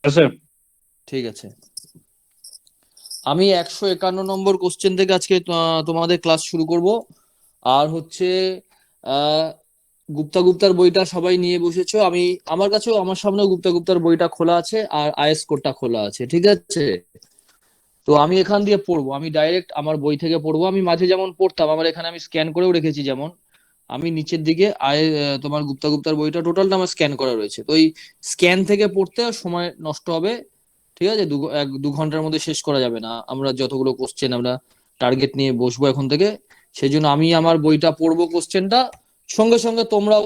আছে। ঠিক আছে, আমি 151 নম্বর কোশ্চেন থেকে আজকে তোমাদের ক্লাস শুরু করব। আর হচ্ছে আহ গুপ্তা গুপ্তার বইটা সবাই নিয়ে বসেছো, আমি আমার কাছেও আমার সামনেও গুপ্তা গুপ্তার বইটা খোলা আছে আর আইএস কোডটা খোলা আছে, ঠিক আছে। তো আমি এখান দিয়ে পড়বো, আমি ডাইরেক্ট আমার বই থেকে পড়বো। আমি মাঝে যেমন পড়তাম, আমার এখানে আমি স্ক্যান করেও রেখেছি, যেমন আমি নিচের দিকে তোমার গুপ্তা গুপ্তার বইটা টোটালটা আমার স্ক্যান করা রয়েছে। তো এই স্ক্যান থেকে পড়তে সময় নষ্ট হবে, ঠিক আছে। 2 ঘন্টার মধ্যে শেষ করা যাবে না, আমরা যতগুলো কোশ্চেন আমরা টার্গেট নিয়ে বসবো এখন থেকে। সেই জন্য আমি আমার বইটা পড়বো, কোশ্চেনটা সঙ্গে সঙ্গে তোমরাও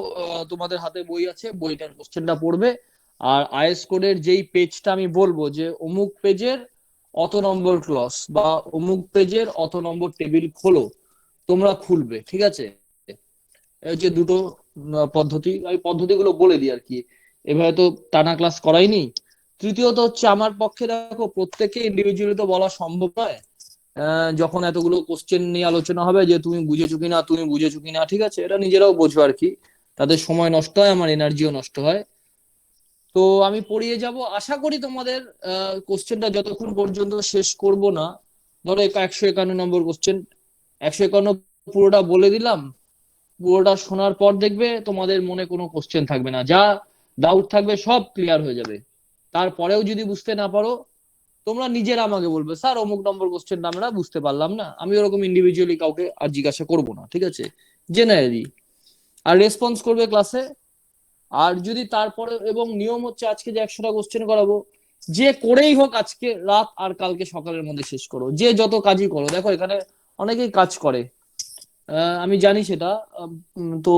তোমাদের হাতে বই আছে, বইটার কোশ্চেনটা পড়বে। আর আইএস কোডের যেই পেজটা আমি বলবো যে অমুক পেজের অত নম্বর ক্লস বা অমুক পেজের অত নম্বর টেবিল খোলো, তোমরা খুলবে, ঠিক আছে। এই যে দুটো পদ্ধতি, আমি পদ্ধতিগুলো বলে দিই আর কি, এভাবে তো টানা ক্লাস করাইনি। তৃতীয়ত হচ্ছে, আমার পক্ষে দেখো প্রত্যেককে ইন্ডিভিজুয়ালি তো বলা সম্ভব নয়। যখন এতগুলো কোশ্চেন নিয়ে আলোচনা হবে যে তুমি বুঝেছো কিনা, তুমি বুঝেছো কিনা, ঠিক আছে, এটা নিজেরাও বোঝো আর কি। তাদের সময় নষ্ট হয়, আমার এনার্জিও নষ্ট হয়। তো আমি পড়িয়ে যাব, আশা করি তোমাদের কোশ্চেনটা যতক্ষণ পর্যন্ত শেষ করব না, ধরো 151 নম্বর কোশ্চেন, 151 পুরোটা বলে দিলাম, পুরোটা শোনার পর দেখবে তোমাদের মনে কোনো কোশ্চেন থাকবে না, যা ডাউট থাকবে সব ক্লিয়ার হয়ে যাবে। তারপরেও যদি বুঝতে না পারো, তোমরা নিজেরা আমাকে বলবে, স্যার অমুক নম্বর কোশ্চেনটা আমরা বুঝতে পারলাম না। আমি ওরকম ইন্ডিভিজুয়ালি কাউকে আর জিজ্ঞাসা করবো না, ঠিক আছে, জেনারেলি। আর রেসপন্স করবে ক্লাসে। আর যদি তারপরে, এবং নিয়ম হচ্ছে আজকে যে 100টা কোশ্চেন করাবো, যে করেই হোক আজকে রাত আর কালকে সকালের মধ্যে শেষ করো, যে যত কাজই করো। দেখো এখানে অনেকেই কাজ করে, আমি জানি সেটা। তো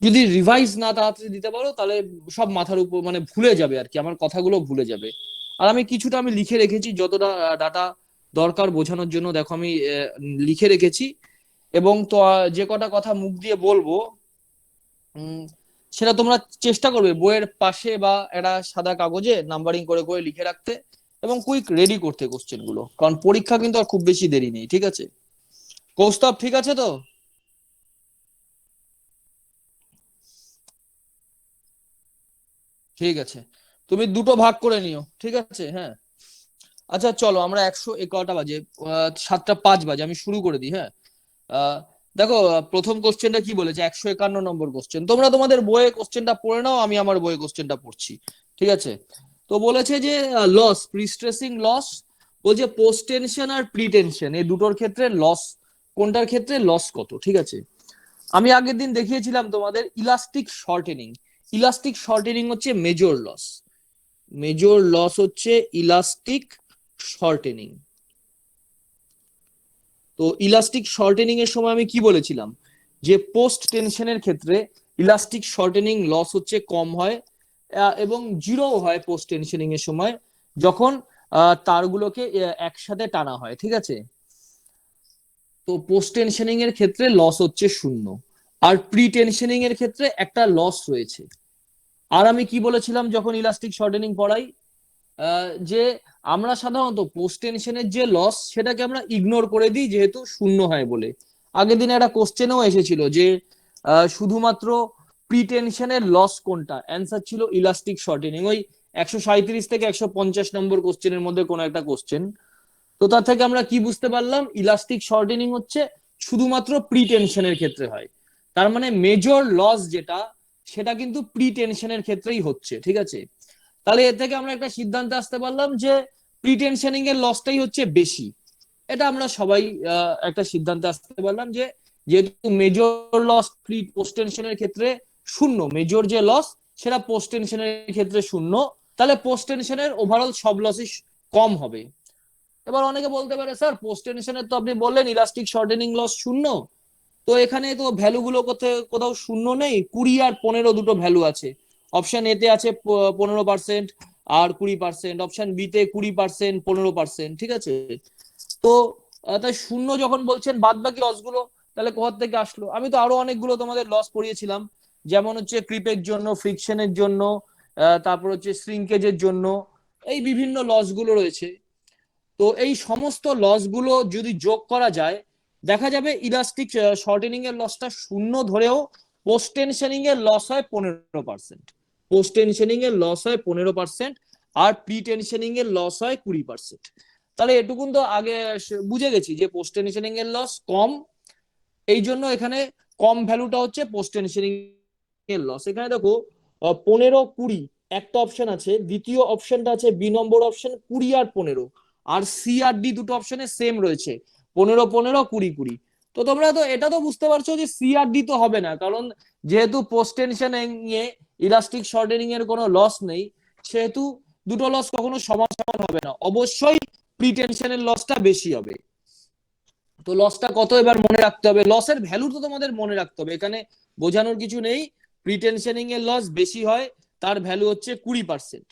যদি রিভাইজ না তাড়াতাড়ি দিতে পারো, তাহলে সব মাথার উপর মানে ভুলে যাবে আর কি, আমার কথাগুলো ভুলে যাবে। আর আমি কিছুটা আমি লিখে রেখেছি, যতটা ডাটা দরকার বোঝানোর জন্য, দেখো আমি লিখে রেখেছি। এবং তো যে কটা কথা মুখ দিয়ে বলবো, উম, সেটা তোমরা চেষ্টা করবে বইয়ের পাশে বা একটা সাদা কাগজে নাম্বারিং করে করে লিখে রাখতে, এবং কুইক রেডি করতে কোশ্চেন গুলো, কারণ পরীক্ষা কিন্তু আর খুব বেশি দেরি নেই, ঠিক আছে। কৌস্তব ঠিক আছে তো? ঠিক আছে, তুমি দুটো ভাগ করে নিও, ঠিক আছে, হ্যাঁ। আচ্ছা চলো, আমরা 111টা বাজে, 7টা 5 বাজে, আমি শুরু করে দিই, হ্যাঁ। আহ দেখো, প্রথম কোশ্চেনটা কি বলেছে, 151 নম্বর কোশ্চেন, তোমরা তোমাদের বইয়ে কোশ্চেনটা পড়ে নাও, আমি আমার বইয়ে কোশ্চেনটা পড়ছি, ঠিক আছে। তো বলেছে যে লস, প্রিস্ট্রেসিং লস, বলছে পোস্ট টেনশন আর প্রি টেনশন এই দুটোর ক্ষেত্রে লস, কোনটার ক্ষেত্রে লস কত, ঠিক আছে। আমি আগের দিন দেখিয়েছিলাম তোমাদের ইলাস্টিক শর্টেনিং। ইলাস্টিক শর্টেনিং হচ্ছে মেজর লস, মেজর লস হচ্ছে ইলাস্টিক শর্টেনিং। তো ইলাস্টিক শর্টেনিং এর সময় আমি কি বলেছিলাম, যে পোস্ট টেনশনের ক্ষেত্রে ইলাস্টিক শর্টেনিং লস হচ্ছে কম হয়, এবং জিরো হয় পোস্ট টেনশনিং এর সময়, যখন তারগুলোকে একসাথে টানা হয়, ঠিক আছে। তো পোস্ট টেনশনিং এর ক্ষেত্রে লস হচ্ছে 0, আর প্রি টেনশনিং এর ক্ষেত্রে একটা লস রয়েছে। আর আমি কি বলেছিলাম যখন ইলাস্টিক শর্টেনিং পড়াই, যে আমরা সাধারণত পোস্ট টেনশনের যে লস সেটাকে আমরা ইগনোর করে দিই, যেহেতু 0 হয় বলে। আগের দিনে একটা কোশ্চেনও এসেছিল যে শুধুমাত্র প্রি টেনশনের লস কোনটা, অ্যান্সার ছিল ইলাস্টিক শর্টেনিং, ওই 137 থেকে 150 নম্বর কোশ্চেনের মধ্যে কোনো একটা কোশ্চেন। তো তার থেকে আমরা কি বুঝতে পারলাম, ইলাস্টিক শর্টেনিং হচ্ছে শুধুমাত্র প্রি টেনশনের ক্ষেত্রে হয়। তার মানে মেজর লস যেটা, সেটা কিন্তু প্রি টেনশনের ক্ষেত্রেই হচ্ছে, ঠিক আছে। তাহলে এর থেকে আমরা একটা সিদ্ধান্তে আসতে পারলাম যে প্রি টেনশনিং এর লসটাই হচ্ছে বেশি। এটা আমরা সবাই একটা সিদ্ধান্তে আসতে পারলাম যে যেহেতু মেজর লস প্রি পোস্ট টেনশনের ক্ষেত্রে 0, মেজর যে লস সেটা পোস্ট টেনশনের ক্ষেত্রে 0, তাহলে পোস্ট টেনশনের ওভারঅল সব লসই কম হবে। এবার অনেকে বলতে পারে, স্যার পোস্ট টেনশনের তো আপনি বললেন ইলাস্টিক শর্টেনিং লস 0, তো এখানে তো ভ্যালু গুলো কোথাও কোথাও 0 নেই, 20 আর 15 দুটো ভ্যালু আছে। অপশন এ তে আছে 15% আর 20%, অপশন বি তে 20% 15%, ঠিক আছে। তো তাই 0 যখন বলছেন, বাদ বাকি লস গুলো তাহলে কোথা থেকে আসলো? আমি তো আরো অনেকগুলো তোমাদের লস পড়িয়েছিলাম, যেমন হচ্ছে ক্রিপের জন্য, ফ্রিকশনের জন্য, তারপর হচ্ছে শ্রিঙ্কেজের জন্য, এই বিভিন্ন লস গুলো রয়েছে। তো এই সমস্ত লস গুলো যদি যোগ করা যায়, দেখা যাবে ইলাস্টিক শর্টেনিং এর লসটা 0 ধরেও পোস্ট টেনশনিং এর লস হয় 15%, পোস্ট টেনশনিং এর লস হয় 15%। আর প্রি টেনশনিং এর লস হয় 20%। তাহলে এটুকুন তো আগে বুঝে গেছি যে পোস্ট টেনশনিং এর লস কম, এই জন্য এখানে কম ভ্যালুটা হচ্ছে পোস্ট টেনশনিং এর লস। এখানে দেখো 15-20 একটা অপশন আছে, দ্বিতীয় অপশনটা আছে বি নম্বর অপশন 20 আর 15, আর সি আর ডি দুটো অপশনে সেম রয়েছে 15-15, 20-20। তো তোমরা তো এটা তো বুঝতে পারছো যে সি আর ডি তো হবে না, কারণ যেহেতু পোস্ট টেনশনিং এ ইলাস্টিক শর্টেনিং এর কোনো লস নেই, সেহেতু দুটো লস কখনো সমান সমান হবে না, অবশ্যই প্রি টেনশনের লসটা বেশি হবে। তো লসটা কত এবার মনে রাখতে হবে, লসের ভ্যালু তো তোমাদের মনে রাখতে হবে, এখানে বোঝানোর কিছু নেই। প্রিটেনশনিং এর লস বেশি হয়, তার ভ্যালু হচ্ছে 20%,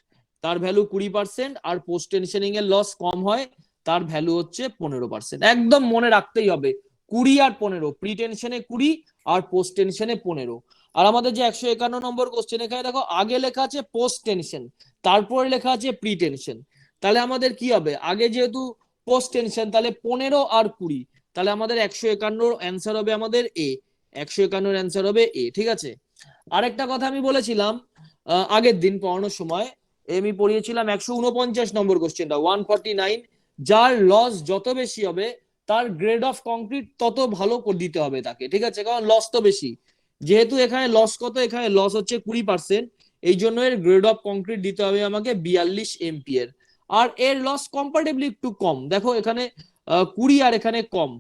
তার ভ্যালু 20%, আর পোস্ট টেনশনিং এর লস কম হয়, তার ভ্যালু হচ্ছে 15%। একদম মনে রাখতেই হবে 20 আর 15, প্রিটেনশনে 20 আর পোস্ট টেনশনে 15। আর আমাদের যে 151 নম্বর কোশ্চেন, এখানে দেখো আগে লেখা আছে পোস্ট টেনশন, তারপরে লেখা আছে প্রিটেনশন। তাহলে আমাদের কি হবে, আগে যেহেতু পোস্ট টেনশন, তাহলে 15 আর 20, তাহলে আমাদের 151 অ্যান্সার হবে আমাদের এ, 151 অ্যান্সার হবে এ। ঠিক আছে, আরেকটা কথা আমি বলেছিলাম আগের দিন পড়ানোর সময়, আমি পড়িয়েছিলাম 149 নম্বর কোশ্চেনটা 149, যার লস যত বেশি হবে তার গ্রেড অফ কংক্রিট তত ভালো করে দিতে হবে তাকে। ঠিক আছে, কারণ লস তো বেশি, যেহেতু এখানে লস কত, এখানে লস হচ্ছে 20%, এই জন্য এর গ্রেড অফ কংক্রিট দিতে হবে আমাকে 42 এমপিএর। আর এর লস কম্পারেটিভলি একটু কম, দেখো এখানে 20 আর এখানে কম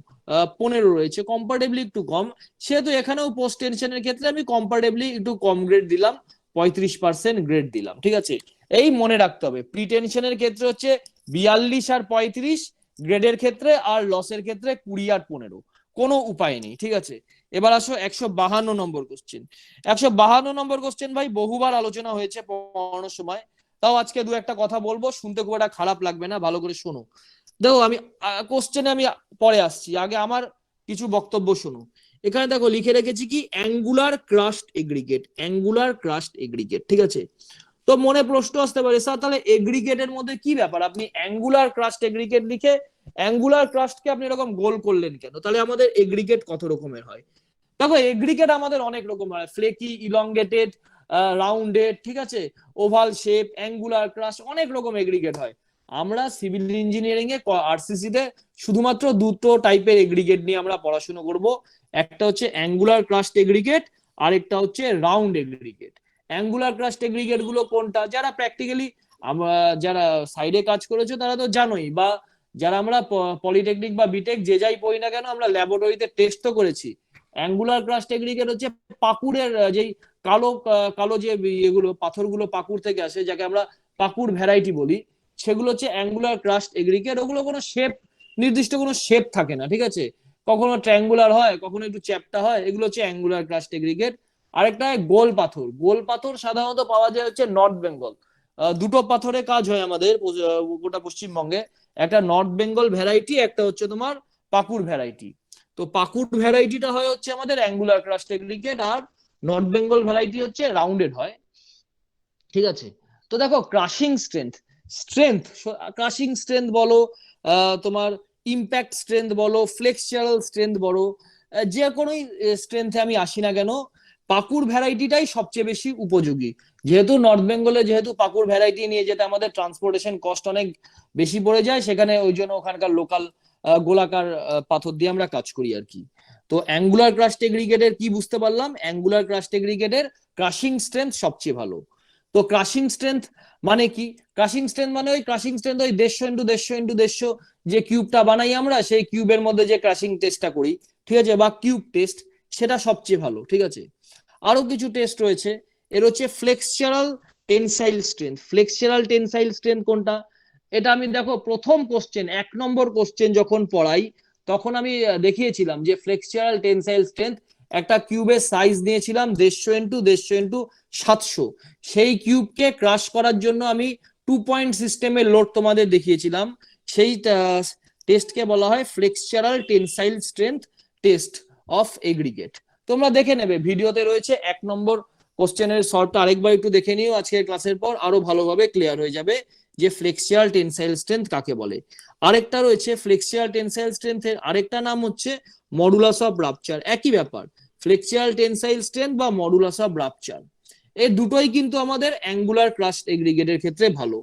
15 রয়েছে, কম্পারেটিভলি একটু কম, সেহেতু এখানেও পোস্ট টেনশনের ক্ষেত্রে আমি কম্পারেটিভলি একটু কম গ্রেড দিলাম, 35% গ্রেড দিলাম। ঠিক আছে, এই মনে রাখতে হবে প্রি টেনশনের ক্ষেত্রে হচ্ছে 42 আর 35 গ্রেডের ক্ষেত্রে, আর লসের ক্ষেত্রে 20 আর 15, কোনো উপায় নেই। ঠিক আছে, এবার আসো 152 নম্বর কোশ্চেন। 152 নম্বর কোশ্চেন ভাই বহুবার আলোচনা হয়েছে পড়ানোর সময়, তাও আজকে দু একটা কথা বলবো, শুনতে খুব একটা খারাপ লাগবে না, ভালো করে শোনো। দেখো আমি কোশ্চেনে আমি পরে আসছি, আগে আমার কিছু বক্তব্য শোনো। এখানে দেখো লিখে রেখেছি কি, angular crushed aggregate, angular crushed aggregate. ঠিক আছে, তো মনে প্রশ্ন আসতে পারে স্যার তাহলে এগ্রিগেটের মধ্যে কি ব্যাপার, আপনি অ্যাঙ্গুলার ক্রাস্ট এগ্রিগেট লিখে অ্যাঙ্গুলার ক্রাস্টকে আপনি এরকম গোল করলেন কেন, তাহলে আমাদের এগ্রিগেট কত রকমের হয়? দেখো এগ্রিগেট আমাদের অনেক রকম হয়, ফ্লেকি, ইলংগেটেড, রাউন্ডেড, ঠিক আছে, ওভাল শেপ, অ্যাঙ্গুলার ক্রাস্ট, অনেক রকম এগ্রিগেট হয়। আমরা সিভিল ইঞ্জিনিয়ারিং এ আরসিসি তে শুধুমাত্র দুটো টাইপের এগ্রিগেট নিয়ে আমরা পড়াশোনা করব, একটা হচ্ছে অ্যাঙ্গুলার ক্রাস্ট এগ্রিগেট, আর একটা হচ্ছে round aggregate. Angular crushed aggregate গুলো কোনটা, যারা প্র্যাকটিক্যালি যারা সাইডে কাজ করেছো তারা তো জানোই, বা যারা আমরা পলিটেকনিক বা বিটেক যে যাই পড়ি না কেন, আমরা ল্যাবরেটরিতে টেস্ট তো করেছি। অ্যাঙ্গুলার ক্রাস্ট এগ্রিগেট হচ্ছে পাকুড়ের যেই কালো কালো যে এগুলো পাথরগুলো পাকুড় থেকে আসে, যাকে আমরা পাকুড় ভ্যারাইটি বলি, সেগুলো হচ্ছে অ্যাঙ্গুলার ক্রাস্ট এগ্রিগেট। ওগুলো কোনো শেপ, নির্দিষ্ট কোনো শেপ থাকে না, ঠিক আছে, কখনো ট্রায়াঙ্গুলার হয়, কখনো একটু চ্যাপ্টা হয়, এগুলো হচ্ছে অ্যাঙ্গুলার ক্রাস্ট এগ্রিগেট। আরেকটা গোল পাথর, গোল পাথর সাধারণত পাওয়া যায় হচ্ছে নর্থ বেঙ্গল। দুটো পাথরে কাজ হয় আমাদের গোটা পশ্চিমবঙ্গে, একটা নর্থ বেঙ্গল ভ্যারাইটি, একটা হচ্ছে তোমার পাকুড় ভ্যারাইটি। তো পাকুড় ভ্যারাইটিটা হয় হচ্ছে আমাদের অ্যাঙ্গুলার ক্রাস্ট এগ্রিগেট, আর নর্থ বেঙ্গল ভ্যারাইটি হচ্ছে রাউন্ডেড হয়। ঠিক আছে, তো দেখো crushing strength, strength crushing strength বলো, তোমার ইম্প্যাক্ট স্ট্রেংথ বলো, ফ্লেক্সচারাল স্ট্রেংথ বলো, যে কোনো স্ট্রেংথে আমি আসি না কেন, পাকুড় ভ্যারাইটিটাই সবচেয়ে বেশি উপযোগী। যেহেতু নর্থ বেঙ্গলে যেহেতু পাকুড় ভ্যারাইটি নিয়ে যেতে আমাদের ট্রান্সপোর্টেশন কস্ট অনেক বেশি পড়ে যায়, সেখানে ওই জন্য ওখানকার লোকাল গোলাকার পাথর দিয়ে আমরা কাজ করি আর কি। তো অ্যাঙ্গুলার ক্রাস্ট এগ্রিগেটের কি বুঝতে পারলাম, অ্যাঙ্গুলার ক্রাস্ট এগ্রিগেটের ক্রাশিং স্ট্রেংথ সবচেয়ে ভালো। তো ক্রাশিং স্ট্রেংথ মানে কি, ক্রাশিং স্ট্রেংথ মানে ওই ক্রাশিং স্ট্রেংথ ওই 150 × 150 × 150 যে কিউবটা বানাই আমরা, সেই কিউবের মধ্যে যে ক্রাশিং টেস্টটা করি, ঠিক আছে, বা কিউব টেস্ট, সেটা সবচেয়ে ভালো। ঠিক আছে, আরো কিছু টেস্ট রয়েছে, এর হচ্ছে ফ্লেক্সচারাল টেনসাইল স্ট্রেংথ। ফ্লেক্সচারাল টেনসাইল স্ট্রেংথ কোনটা, এটা আমি দেখো প্রথম কোশ্চেন 1 নম্বর কোশ্চেন যখন পড়াই, তখন আমি দেখিয়েছিলাম যে ফ্লেক্সচারাল টেনসাইল স্ট্রেংথ, একটা কিউবের সাইজ নিয়েছিলাম 150 × 150 × 700, সেই কিউবকে ক্রাশ করার জন্য আমি 2 পয়েন্ট সিস্টেমের লোড তোমাদের দেখিয়েছিলাম, সেই টেস্টকে বলা হয় flexural tensile strength test of aggregate. তোমরা দেখে নেবে, ভিডিওতে রয়েছে 1 নম্বর কোশ্চেনের শর্টটা আরেকবার একটু দেখে নিও, আজকের ক্লাসের পর আরো ভালোভাবে ক্লিয়ার হয়ে যাবে যে ফ্লেক্সিয়াল টেনসাইল স্ট্রেংথ কাকে বলে। আরেকটা রয়েছে ফ্লেক্সিয়াল টেনসাইল স্ট্রেংথের আরেকটা নাম হচ্ছে মডুলাস অফ রাপচার, একই ব্যাপার, ফ্লেক্সিয়াল টেনসাইল স্ট্রেংথ বা মডুলাস অফ রাপচার, এই দুটোই কিন্তু আমাদের অ্যাঙ্গুলার ক্রাস্ট এগ্রিগেটের ক্ষেত্রে ভালো।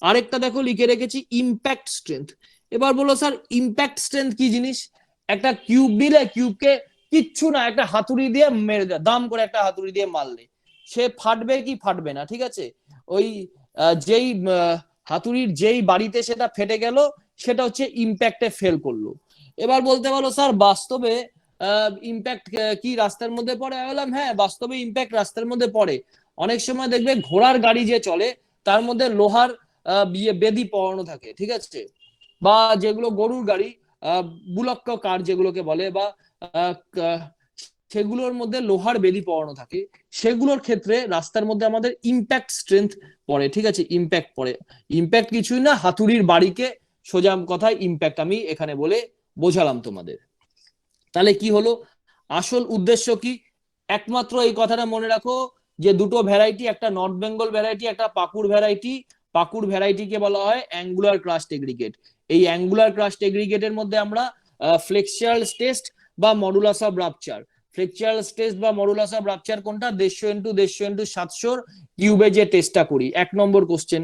আরেকটা দেখো লিখে রেখেছি ইম্প্যাক্ট স্ট্রেংথ। এবার বলো স্যার ইম্প্যাক্ট স্ট্রেংথ কি জিনিস? একটা কিউব দিলে কিউবকে কিচ্ছু না একটা হাতুড়ি দিয়ে মেরে দেয়, দাম করে একটা হাতুড়ি দিয়ে মারলে সে ফাটবে কি ফাটবে না, ঠিক আছে? ওই যেই হাতুড়ির যেই বাড়িতে সেটা ফেটে গেল সেটা হচ্ছে ইম্প্যাক্টে ফেল করলো। এবার বলতে পারো স্যার বাস্তবে ইম্প্যাক্ট কি রাস্তার মধ্যে পড়ে? আমি বললাম হ্যাঁ বাস্তবে ইম্প্যাক্ট রাস্তার মধ্যে পড়ে। অনেক সময় দেখবে ঘোড়ার গাড়ি যে চলে তার মধ্যে লোহার বেদি পড়ানো থাকে, ঠিক আছে? বা যেগুলো গরুর গাড়ি বুলক্ক কার যেগুলোকে বলে, বা সেগুলোর মধ্যে লোহার বেদি পড়ানো থাকে, সেগুলোর ক্ষেত্রে রাস্তার মধ্যে আমাদের ইম্প্যাক্ট স্ট্রেংথ পড়ে, ঠিক আছে? ইম্প্যাক্ট পড়ে। ইম্প্যাক্ট কিছুই না, হাতুড়ির বাড়িকে সোজা কথায় ইম্প্যাক্ট আমি এখানে বলে বোঝালাম তোমাদের। তাহলে কি হলো, আসল উদ্দেশ্য কি? একমাত্র এই কথাটা মনে রাখো যে দুটো ভ্যারাইটি, একটা নর্থ বেঙ্গল ভ্যারাইটি, একটা পাকুড় ভ্যারাইটি। পাকুড় ভ্যারাইটিকে বলা হয় অ্যাঙ্গুলার ক্রাস্ট এগ্রিগেট। এই অ্যাঙ্গুলার ক্রাস্ট এগ্রিগেটের মধ্যে আমরা ফ্লেক্সিয়াল টেস্ট বা মডুলাস অফ রাপচার, ফ্লেক্সিয়াল টেস্ট বা মডুলাস অফ রাপচার কোনটা? 150 × 150 × 700 কিউবে যে টেস্টটা করি, 1 নম্বর কোশ্চেন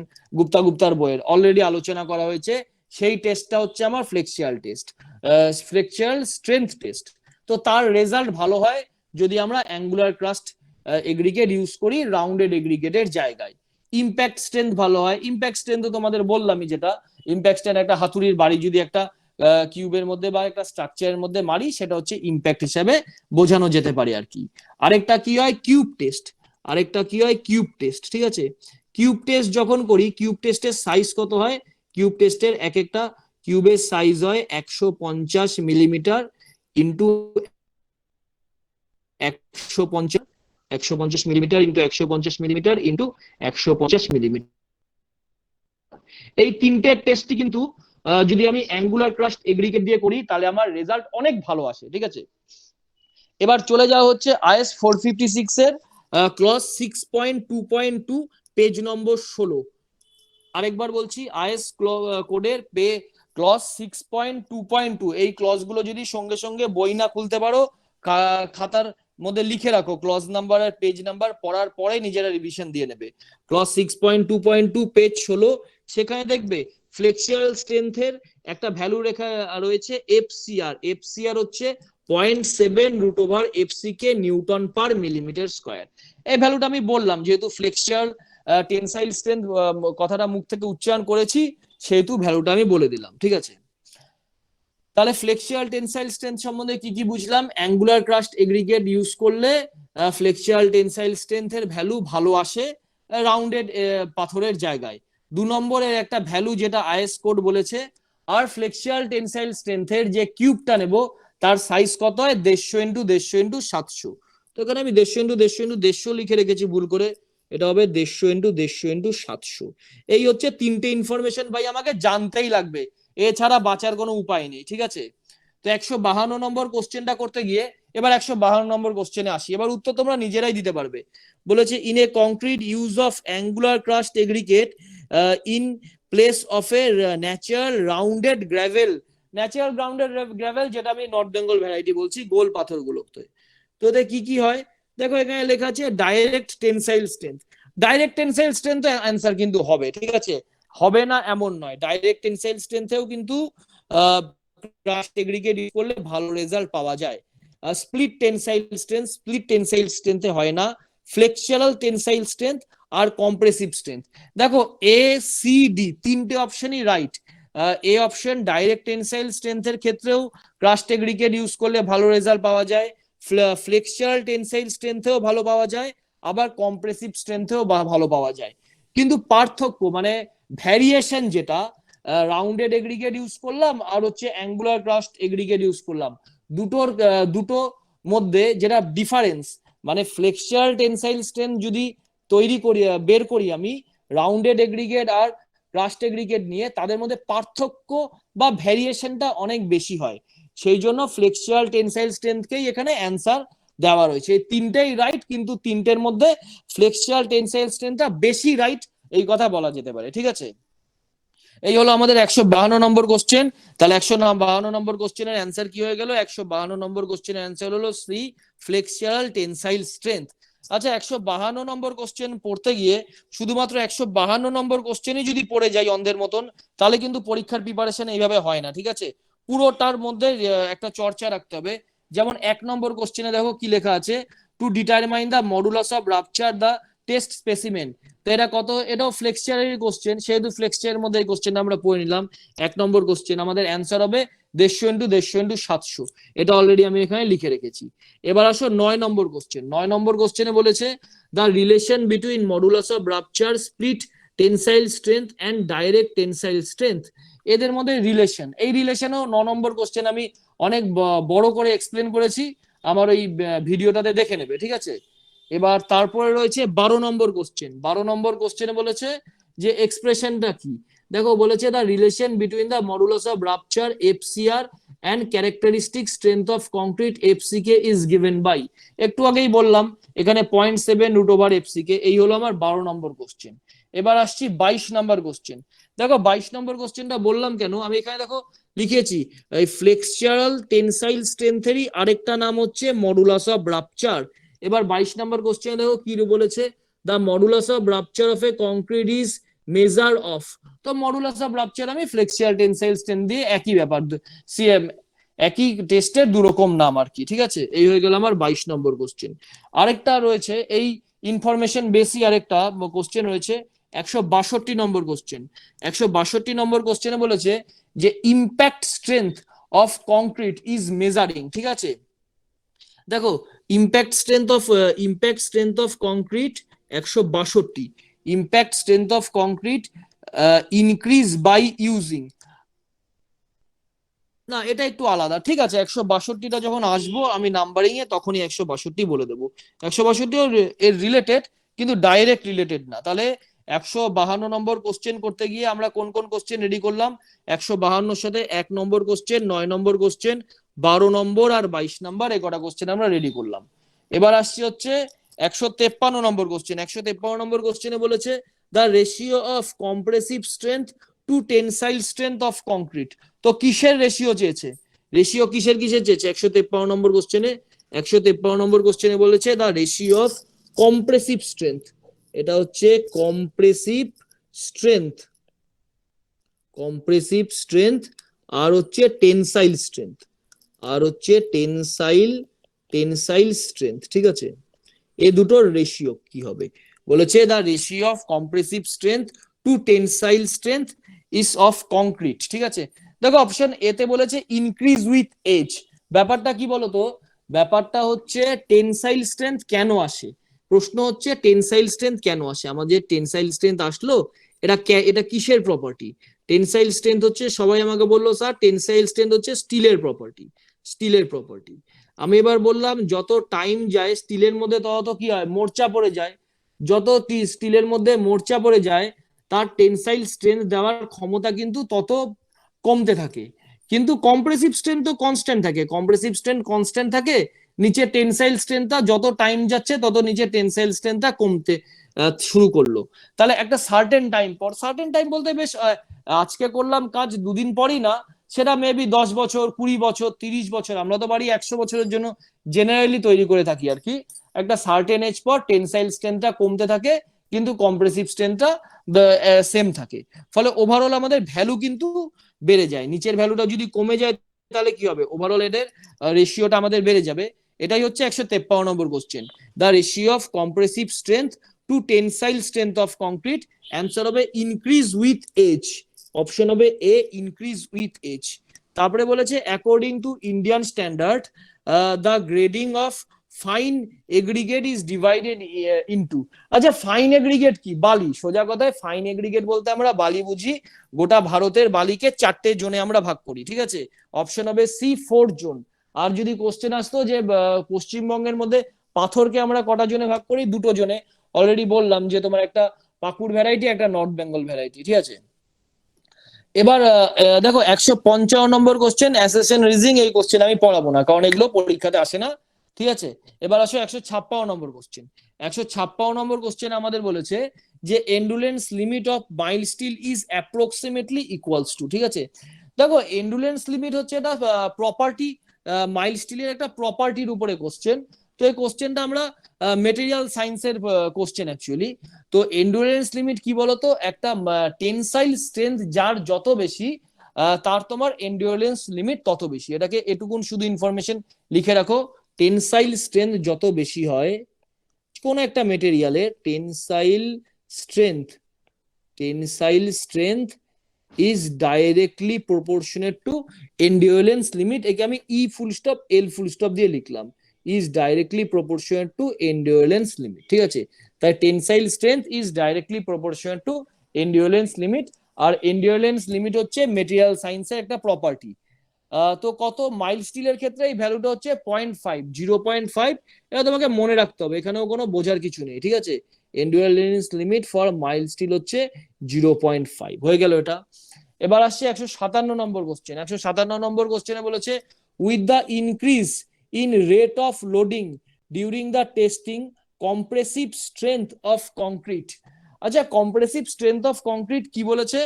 গুপ্তার বইয়ের অলরেডি আলোচনা করা হয়েছে। সেই টেস্টটা হচ্ছে আমার ফ্লেক্সিয়াল টেস্ট, ফ্লেক্সিয়াল স্ট্রেংথ টেস্ট। তো তার রেজাল্ট ভালো হয় যদি আমরা অ্যাঙ্গুলার ক্রাস্ট এগ্রিগেট ইউজ করি রাউন্ডেড এগ্রিগেটের জায়গায়। ইম্প্যাক্ট স্ট্রেংথ ভালো হয়। ইম্প্যাক্ট স্ট্রেংথ তো তোমাদের বললামই, যেটা ইম্প্যাক্ট স্ট্রেংথ একটা হাতুড়ির বাড়ি যদি একটা কিউবের মধ্যে বা একটা স্ট্রাকচারের মধ্যে মারি সেটা হচ্ছে ইম্প্যাক্ট হিসেবে বোঝানো যেতে পারে আর কি। আরেকটা কি হয়? Cube test. আরেকটা কি হয়? কিউব টেস্ট, ঠিক আছে? কিউব টেস্ট যখন করি, কিউব টেস্টের সাইজ কত হয়? কিউব টেস্টের এক একটা কিউবের সাইজ হয় 150 millimetre into 150, 150 millimetre into 150 millimetre into 150 millimetre. এই তিনটে টেস্টই কিন্তু যদি আমি অ্যাঙ্গুলার ক্রাস্ট এগ্রিগেট দিয়ে করি তাহলে আমার রেজাল্ট অনেক ভালো আসে, ঠিক আছে? এবার চলে যাওয়া হচ্ছে আইএস 456 এর ক্লজ 6.2.2 পেজ নম্বর 16। আরেকবার বলছি, আইএস কোডের ক্লজ 6.2.2, এই ক্লজ গুলো যদি সঙ্গে সঙ্গে বই না খুলতে পারো, খাতার মধ্যে লিখে রাখো ক্লজ নাম্বার আর পেজ নাম্বার, পড়ার পরে নিজেরা রিভিশন দিয়ে নেবে। ক্লজ 6.2.2 পেজ 16, সেখানে দেখবে ফ্লেক্সিয়াল স্ট্রেংথের একটা ভ্যালু রেখা রয়েছে এফসিআর। এফসিআর হচ্ছে 0.7 √/FC নিউটন পার মিলিমিটার স্কয়ার। এই ভ্যালুটা আমি বললাম যেহেতু ফ্লেক্সিয়াল টেনসাইল স্ট্রেংথ কথাটা মুখ থেকে উচ্চারণ করেছি সেহেতু ভ্যালুটা আমি বলে দিলাম, ঠিক আছে? তাহলে ফ্লেক্সিয়াল টেনসাইল স্ট্রেংথ সম্বন্ধে কি কি বুঝলাম? অ্যাঙ্গুলার ক্রাস্ট এগ্রিগেট ইউজ করলে ফ্লেক্সিয়াল টেনসাইল স্ট্রেংথের ভ্যালু ভালো আসে রাউন্ডেড পাথরের জায়গায়। 2 নম্বরের একটা ভ্যালু যেটা আইএস কোড বলেছে, আর ফ্লেক্সিয়াল টেনসাইল স্ট্রেংথের যে কিউবটা নেব তার সাইজ কত হয়? 150 × 150 × 700। তো এখানে আমি 150 × 150 × 150 লিখে রেখেছি ভুল করে, এটা হবে 150 × 150 × 700। এই হচ্ছে তিনটে ইনফরমেশন ভাই আমাকে জানতেই লাগবে, এছাড়া বাঁচার কোনো উপায় নেই, ঠিক আছে? তো 152 নম্বর কোশ্চেনটা করতে গিয়ে এবার 152 নম্বর কোশ্চেনে আসি। এবার উত্তর তোমরা নিজেরাই দিতে পারবে। বলেছে in a concrete use of angular crushed aggregate in place of a natural rounded gravel. Natural rounded gravel যেটা আমি নর্থ বেঙ্গল ভ্যারাইটি বলছি, গোল পাথরগুলো। তো এতে কি কি হয় দেখো, এখানে লেখা আছে direct tensile strength. Direct tensile strength answer কিন্তু হবে, ঠিক আছে? হবে না এমন নয়, ডাইরেক্ট টেনসাইল স্ট্রেংথেও কিন্তু ক্রাস্ট এগ্রিগেট ইউজ করলে ভালো রেজাল্ট পাওয়া যায়। স্প্লিট টেনসাইল স্ট্রেংথে হয় না, ফ্লেক্সিয়াল টেনসাইল স্ট্রেংথ আর কম্প্রেসিভ স্ট্রেংথ। দেখো এ সি ডি তিনটে অপশনই right. A option direct tensile স্ট্রেংথের ক্ষেত্রেও ক্রাস্ট এগ্রিগেট ইউজ করলে ভালো রেজাল্ট পাওয়া যায়, ফ্লেক্সিয়াল টেনসাইল স্ট্রেংথেও ভালো পাওয়া যায়, আবার কম্প্রেসিভ স্ট্রেংথেও ভালো পাওয়া যায়। কিন্তু পার্থক্য মানে ভ্যারিয়েশন যেটা, রাউন্ডেড এগ্রিগেট ইউজ করলাম আর হচ্ছে অ্যাঙ্গুলার ক্রাস্ট এগ্রিগেট ইউজ করলাম, দুটো মধ্যে যেটা ডিফারেন্স, মানে ফ্লেক্সিয়াল টেনসাইল স্ট্রেংথ যদি বের করি আমি রাউন্ডেড এগ্রিগেট আর ক্রাস্ট এগ্রিগেট নিয়ে, তাদের মধ্যে পার্থক্য বা ভ্যারিয়েশনটা অনেক বেশি হয়। সেই জন্য ফ্লেক্সিয়াল টেনসাইল স্ট্রেংথকেই এখানে অ্যান্সার দেওয়া রয়েছে। এই তিনটেই রাইট, কিন্তু তিনটের মধ্যে ফ্লেক্সিয়াল টেনসাইল স্ট্রেংথটা বেশি রাইট, এই কথা বলা যেতে পারে, ঠিক আছে? এই হলো আমাদের 152 নম্বর কোশ্চেন। তাহলে 152 নম্বর কোশ্চেনের অ্যান্সার কি হয়ে গেল? 152 নম্বর কোশ্চেনের অ্যান্সার হলো সি, ফ্লেক্সিয়াল টেনসাইল স্ট্রেংথ। আচ্ছা 152 নম্বর কোশ্চেন পড়তে গিয়ে শুধুমাত্র 152 নম্বর কোশ্চেনই যদি পড়ে যাই অন্ধের মতন, তাহলে কিন্তু পরীক্ষার প্রিপারেশন এইভাবে হয় না, ঠিক আছে? পুরোটার মধ্যে একটা চর্চা রাখতে হবে। যেমন 1 নম্বর কোশ্চেনে দেখো কি লেখা আছে, to determine the modulus of rupture the test specimen. তো এটা কত, এটাও ফ্লেক্সচারের কোশ্চেন, সেহেতু ফ্লেক্সচারের মধ্যে এই কোশ্চেনটা আমরা পড়ে নিলাম। 1 নম্বর কোশ্চেন আমাদের অ্যান্সার হবে 150 ইন্টু 700। এটা অলরেডি আমি এখানে লিখে রেখেছি। এবার আসো 9 নম্বর কোশ্চেন। 9 নম্বর কোশ্চেনে বলেছে the relation between modulus of rupture, split tensile strength and direct tensile strength, এদের মধ্যে রিলেশন, এই রিলেশনও 9 নম্বর কোশ্চেন আমি অনেক বড় করে এক্সপ্লেন করেছি, আমার ওই ভিডিওটাতে দেখে নেবে, ঠিক আছে? এবার তারপরে রয়েছে 12 নম্বর কোশ্চেন। 12 নম্বর কোশ্চেনে বলেছে যে এক্সপ্রেশনটা কি। দেখো বলেছে the relation between the modulus of rupture FCR and characteristic strength of concrete FCK is given by, একটু আগেই বললাম এখানে 0.7 √/এফসিকে। এই হলো আমার 12 নম্বর কোশ্চেন। এবার আসছি 22 নম্বর কোশ্চেন। দেখো 22 নম্বর কোশ্চেনটা বললাম কেন, আমি এখানে দেখো লিখেছি এই ফ্লেক্সচারাল টেনসাইল স্ট্রেংথেরই আরেকটা নাম হচ্ছে মডুলাস অফ রাপচার। এবার 22 নম্বর কোশ্চেন দেখো কি বলেছে, the modulus of rupture of A concrete is measure of. তো মডুলাস অফ রাপচার আমি ফ্লেক্সিয়াল টেনসাইল স্ট্রেংথ দিয়ে একই ব্যাপার, সিএম একই টেস্টের দুরকম নাম আর কি, ঠিক আছে? এই হয়ে গেল আমার 22 নম্বর কোশ্চেন। আরেকটা রয়েছে এই ইনফরমেশন বেসি আরেকটা কোশ্চেন রয়েছে 162 নম্বর কোশ্চেন। 162 নম্বর কোশ্চেনে বলেছে যে impact strength of concrete is measuring, ঠিক আছে? দেখো impact strength of concrete 162, impact strength of concrete increase by using, না এটা একটু আলাদা, ঠিক আছে? 162টা যখন আসবো আমি নাম্বারিং এ তখনই 162 বলে দেবো। 162 এর রিলেটেড, কিন্তু ডাইরেক্ট রিলেটেড না। তাহলে 152 নম্বর কোশ্চেন করতে গিয়ে আমরা কোন কোন কোশ্চেন রেডি করলাম? 152 সাথে 1 নম্বর কোশ্চেন, 9 নম্বর কোশ্চেন, 12 নম্বর আর 22 নম্বর, এই কটা কোশ্চেন আমরা রেডি করলাম। এবার আসছি হচ্ছে 153 নম্বর কোশ্চেন। 153 নম্বর কোশ্চেনে বলেছে the ratio of compressive strength to tensile strength of concrete. তো কিসের রেশিও চেয়েছে? রেশিও কিসের কিসের চেয়েছে 153 নম্বর কোশ্চেনে? 153 নম্বর কোশ্চেনে বলেছে the ratio of compressive strength, এটা হচ্ছে কম্প্রেসিভ স্ট্রেংথ, কম্প্রেসিভ স্ট্রেংথ, আর হচ্ছে টেনসাইল স্ট্রেংথ, আর হচ্ছে টেনসাইল স্ট্রেংথ, ঠিক আছে? এই দুটোর রেশিও কি হবে? বলেছে the ratio of compressive strength to tensile strength is of concrete, ঠিক আছে? দেখো অপশন এতে বলেছে ইনক্রিজ উইথ এজ। ব্যাপারটা কি বলতো, ব্যাপারটা হচ্ছে টেনসাইল স্ট্রেংথ কেন আসে, প্রশ্ন হচ্ছে টেনসাইল স্ট্রেংথ কেন আসে। আমাদের টেনসাইল স্ট্রেংথ আসলো, এটা এটা কিসের প্রপার্টি? টেনসাইল স্ট্রেংথ হচ্ছে, সবাই আমাকে বললো স্যার টেনসাইল স্ট্রেংথ হচ্ছে স্টিলের প্রপার্টি, স্টিলের প্রপার্টি। আমি এবার বললাম যত টাইম যায় স্টিলের মধ্যে তত কি হয়, মোর্চা পড়ে যায়। যত স্টিলের মধ্যে মোর্চা পড়ে যায় তার টেনসাইল স্ট্রেংথ দেওয়ার ক্ষমতা কিন্তু তত কমতে থাকে। কিন্তু কম্প্রেসিভ স্ট্রেংথ তো কনস্ট্যান্ট থাকে, কম্প্রেসিভ স্ট্রেংথ কনস্ট্যান্ট থাকে, নিচে টেনসাইল স্ট্রেংথটা যত টাইম যাচ্ছে তত নিচে টেনসাইল স্ট্রেংথটা কমতে শুরু করলো। তাহলে একটা সার্টেন টাইম পর, সার্টেন টাইম বলতে বেশ আজকে করলাম কাজ দুদিন পরই না, সেটা মেবি 10 বছর, 20 বছর, 30 বছর, আমরা তো বাড়ি 100 বছরের জন্য জেনারেলি তৈরি করে থাকি আর কি। একটা সার্টেন এজ পর টেনসাইল স্ট্রেংথটা কমতে থাকে, কিন্তু কম্প্রেসিভ স্ট্রেংথটা সেম থাকে। ফলে ওভারঅল আমাদের ভ্যালু কিন্তু বেড়ে যায়। নিচের ভ্যালুটা যদি কমে যায় তাহলে কি হবে, ওভারঅল এদের রেশিওটা আমাদের বেড়ে যাবে। এটাই হচ্ছে 153 number question, the ratio of compressive strength to tensile strength of concrete. Answer হবে ইনক্রিজ উইথ এজ, অপশন হবে এ, ইনক্রিজ উইথ এজ। তারপরে বলেছে according to Indian standard the grading of fine aggregate is divided into. আচ্ছা fine aggregate কি? বালি। সোজা কথায় fine aggregate বলতে আমরা বালি বুঝি। গোটা ভারতের বালিকে 4টে জোনে আমরা ভাগ করি, ঠিক আছে? অপশন হবে সি, 4 জোন। আর যদি কোশ্চেন আসতো যে পশ্চিমবঙ্গের মধ্যে পাথরকে আমরা কটা জোনে ভাগ করি? 2টো জোনে। অলরেডি বললাম যে তোমার একটা পাকুড় ভ্যারাইটি, একটা নর্থ বেঙ্গল ভ্যারাইটি, ঠিক আছে? এবার দেখো 155 নম্বর কোশ্চেন অ্যাসেশন রিজিং। এই কোশ্চেন আমি পড়াবো না কারণ এগুলো পরীক্ষাতে আসে না, ঠিক আছে? এবার আসো 156 নম্বর কোশ্চেন। 156 নম্বর কোশ্চেন আমাদের বলেছে যে endurance limit of mild steel is approximately equals to, ঠিক আছে? দেখো এন্ডুরেন্স লিমিট হচ্ছে এটা প্রপার্টি, মাইল স্টিলের একটা প্রপার্টির উপরে কোশ্চেন। তো তো এই কোশ্চেনটা আমরা মেটেরিয়াল সায়েন্সের কোশ্চেন অ্যাকচুয়ালি। তো এন্ডুরেন্স লিমিট কি বলতো, একটা টেনসাইল স্ট্রেংথ যার যত বেশি তার তোমার এন্ডুরেন্স লিমিট তত বেশি। এটাকে এটুকুন শুধু ইনফরমেশন লিখে রাখো, টেনসাইল স্ট্রেংথ যত বেশি হয় কোন একটা মেটেরিয়ালের, tensile strength is directly proportionate to endurance limit. একে আমি ই ফুল স্টপ এল ফুল স্টপ দিয়ে লিখলাম, is directly proportionate to endurance limit. ঠিক আছে, তাই tensile strength is directly proportionate to endurance limit. আর এন্ডিওরেন্স লিমিট হচ্ছে মেটেরিয়াল সায়েন্সের একটা প্রপার্টি। তো কত মাইল স্টিলের ক্ষেত্রে এই ভ্যালুটা হচ্ছে 0.5, 0.5। এটা তোমাকে মনে রাখতে হবে, এখানেও কোনো বোঝার কিছু নেই। ঠিক আছে, endurance limit for mild steel হচ্ছে 0.5, হয়ে গেল এটা। এবার আসছে 157 নম্বর কোশ্চেন। 157 নম্বর কোশ্চেনে বলেছে with the increase in rate of loading during the testing compressive strength of concrete. আচ্ছা, কম্প্রেসিভ স্ট্রেংথ অফ কংক্রিট কি বলেছে,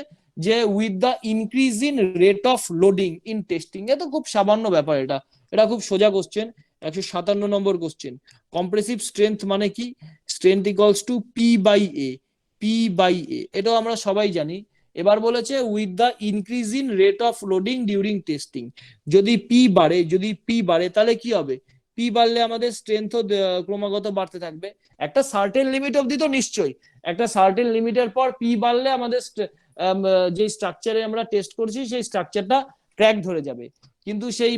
যে with the increase in rate of loading in testing. এ তো খুব সামান্য ব্যাপার, এটা এটা খুব সোজা question. 157 number question, compressive strength মানে কি, strength equals to P by A, P by A, এটাও আমরা সবাই জানি। এবার বলেছে with the increase in rate of loading during testing. যদি পি বাড়ে তাহলে কি হবে, পি বাড়লে আমাদের স্ট্রেংথও ক্রমাগত বাড়তে থাকবে। একটা সার্টেন লিমিট অবধি তো নিশ্চয়ই, একটা সার্টেন লিমিটের পর পি বাড়লে আমাদের যে স্ট্রাকচারে আমরা টেস্ট করছি সেই স্ট্রাকচারটা ক্র্যাক ধরে যাবে। কিন্তু সেই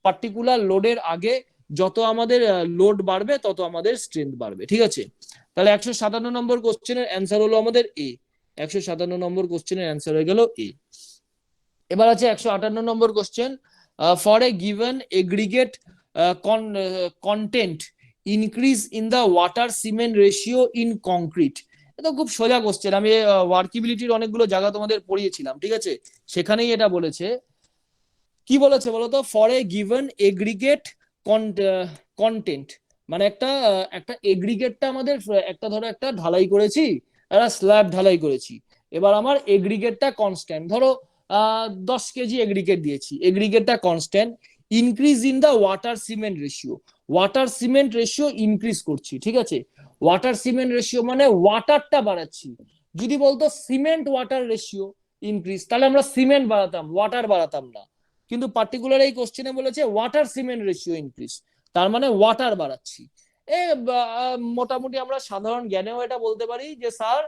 পার্টিকুলার লোডের আগে যত আমাদের লোড বাড়বে তত আমাদের স্ট্রেংথ বাড়বে। ঠিক আছে, তাহলে 157 নম্বর কোশ্চেনের অ্যান্সার হলো আমাদের এ। 157 নম্বর কোশ্চেনের অ্যান্সার হয়ে গেল এ। এবার আছে 158 number question, for a given aggregate content increase in the water cement ratio in concrete. এটা খুব সোজা কোশ্চেন, আমি ওয়ার্কিবিলিটির অনেকগুলো জায়গা তোমাদের পড়িয়েছিলাম। ঠিক আছে, সেখানেই এটা বলেছে। কি বলেছে বলতো, for a given aggregate content, মানে একটা একটা এগ্রিগেটটা আমাদের, একটা ধরো একটা ঢালাই করেছি, একটা স্ল্যাব ঢালাই করেছি। এবার আমার এগ্রিগেটটা কনস্ট্যান্ট, ধরো 10 কেজি এগ্রিগেট দিয়েছি, এগ্রিগেটটা constant. Increase in the water cement ratio, water cement ratio increase করছি। ঠিক আছে, ওয়াটার সিমেন্ট রেশিও মানে ওয়াটারটা বাড়াচ্ছি। যদি বলতো সিমেন্ট ওয়াটার রেশিও ইনক্রিজ, তাহলে আমরা সিমেন্ট বাড়াতাম, ওয়াটার বাড়াতাম না। কিন্তু পার্টিকুলার এই কোশ্চেনে বলেছে ওয়াটার সিমেন্ট রেশিও ইনক্রিজ, তার মানে ওয়াটার বাড়াচ্ছি। এ মোটামুটি আমরা সাধারণ জ্ঞানেও এটা বলতে পারি যে স্যার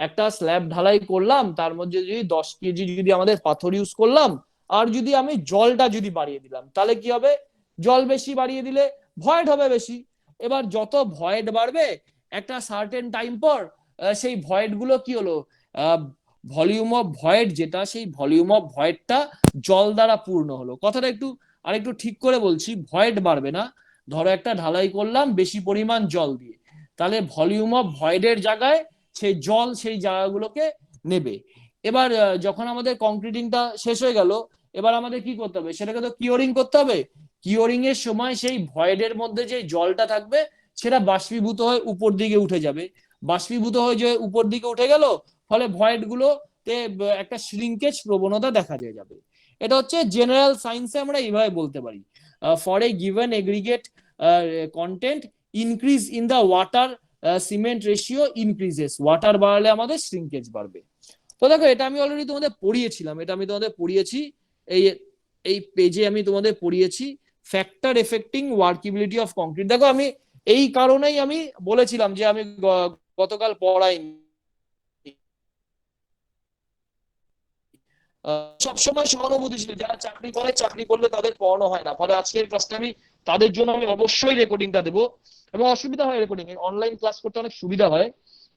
একটা স্ল্যাব ঢালাই করলাম, তার মধ্যে যদি 10 কেজি যদি আমাদের পাথর ইউজ করলাম, আর যদি আমি জলটা যদি বাড়িয়ে দিলাম, তাহলে কি হবে, জল বেশি বাড়িয়ে দিলে ভয়েড হবে বেশি। এবার যত ভয়েড বাড়বে একটা সার্টেন টাইম পর সেই ভয়েড গুলো কি হলো, ভলিউম অফ ভয়েড যেটা, সেই ভলিউম অফ ভয়েডটা জল দ্বারা পূর্ণ হলো। কথাটা একটু আরেকটু ঠিক করে বলছি, ভয়েড বাড়বে না। ধরো একটা ঢালাই করলাম বেশি পরিমাণ জল দিয়ে, তাহলে ভলিউম অফ ভয়েডের জায়গায় সেই জল সেই জায়গাগুলোকে নেবে। এবার যখন আমাদের কংক্রিটিংটা শেষ হয়ে গেল, এবার আমাদের কি করতে হবে, সেটাকে তো কিওরিং করতে হবে। কিওরিং এর সময় সেই ভয়েডের মধ্যে যে জলটা থাকবে সেটা বাষ্পীভূত হয়ে উপর দিকে উঠে যাবে। বাষ্পীভূত হয়ে যে উপর দিকে উঠে গেল, ফলে ভয়েড গুলোতে একটা শ্রিঙ্কেজ প্রবণতা দেখা দিয়ে যাবে। এটা হচ্ছে জেনারেল সায়েন্সে আমরা এইভাবে বলতে পারি, for a given aggregate content increase in the water cement ratio increases, water বাড়লে আমাদের শ্রিঙ্কেজ বাড়বে। তো দেখো এটা আমি অলরেডি তোমাদের পড়িয়েছিলাম, এটা আমি তোমাদের পড়িয়েছি এই এই পেজে আমি তোমাদের পড়িয়েছি, factor affecting workability of concrete. দেখো আমি এই কারণেই আমি বলেছিলাম যে আমি গতকাল পড়াইনি, সবসময় সহানুভূতিশীল, যারা চাকরি করে, চাকরি করলে তাদের পড়ানো হয় না, ফলে আজকের ক্লাসটা আমি তাদের জন্য আমি অবশ্যই রেকর্ডিংটা দেবো। এবং অসুবিধা হয় রেকর্ডিং, অনলাইন ক্লাস করতে অনেক সুবিধা হয়,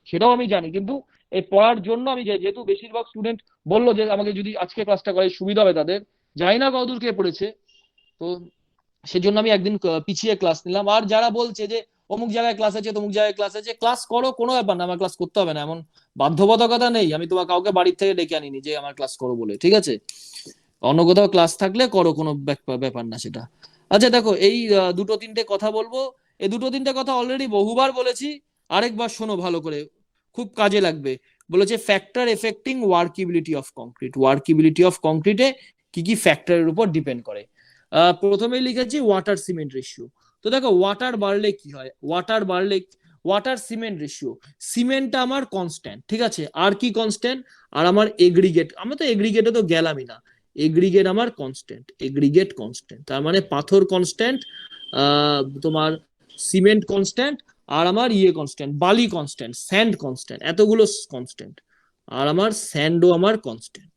সেটাও আমি জানি, কিন্তু এই পড়ার জন্য আমি যেহেতু বেশিরভাগ স্টুডেন্ট বললো যে আমাকে যদি আজকে ক্লাসটা করে সুবিধা হবে তাদের, জানি না কতদূর কে পড়েছে, তো সেজন্য আমি একদিন পিছিয়ে ক্লাস নিলাম। আর যারা বলছে যে অমুক জায়গায় ক্লাস আছে, তমুক জায়গায় ক্লাস আছে, ক্লাস করো, কোনো ব্যাপার না, আমার ক্লাস করতে হবে না, এমন বাধ্যবাধকতা নেই। আমি তোমার কাউকে বাড়ির থেকে ডেকে আনিনি যে আমার ক্লাস করো বলে। ঠিক আছে, অন্য কোথাও ক্লাস থাকলে করো, কোনো ব্যাপার না সেটা। আচ্ছা দেখো, এই দুটো তিনটে কথা বলবো, এই দুটো তিনটে কথা অলরেডি বহুবার বলেছি, আরেকবার শোনো ভালো করে, খুব কাজে লাগবে। বলেছে factor affecting workability of concrete, workability of কংক্রিটে কি কি ফ্যাক্টরের উপর ডিপেন্ড করে। প্রথমেই লিখেছি ওয়াটার সিমেন্ট রেশিও। তো দেখো ওয়াটার বাড়লে কি হয়, ওয়াটার সিমেন্ট রেশিও, সিমেন্টটা আমার কনস্ট্যান্ট, ঠিক আছে, আর কি কনস্ট্যান্ট, আর আমার এগ্রিগেট, আমরা তো এগ্রিগেটে তো গেলামই না, এগ্রিগেট আমার কনস্ট্যান্ট, এগ্রিগেট কনস্ট্যান্ট, তার মানে পাথর কনস্ট্যান্ট, তোমার সিমেন্ট কনস্ট্যান্ট, আর আমার ইয়ে কনস্ট্যান্ট, বালি কনস্ট্যান্ট, স্যান্ড কনস্ট্যান্ট, এতগুলো কনস্ট্যান্ট, আর আমার স্যান্ডও আমার কনস্ট্যান্ট,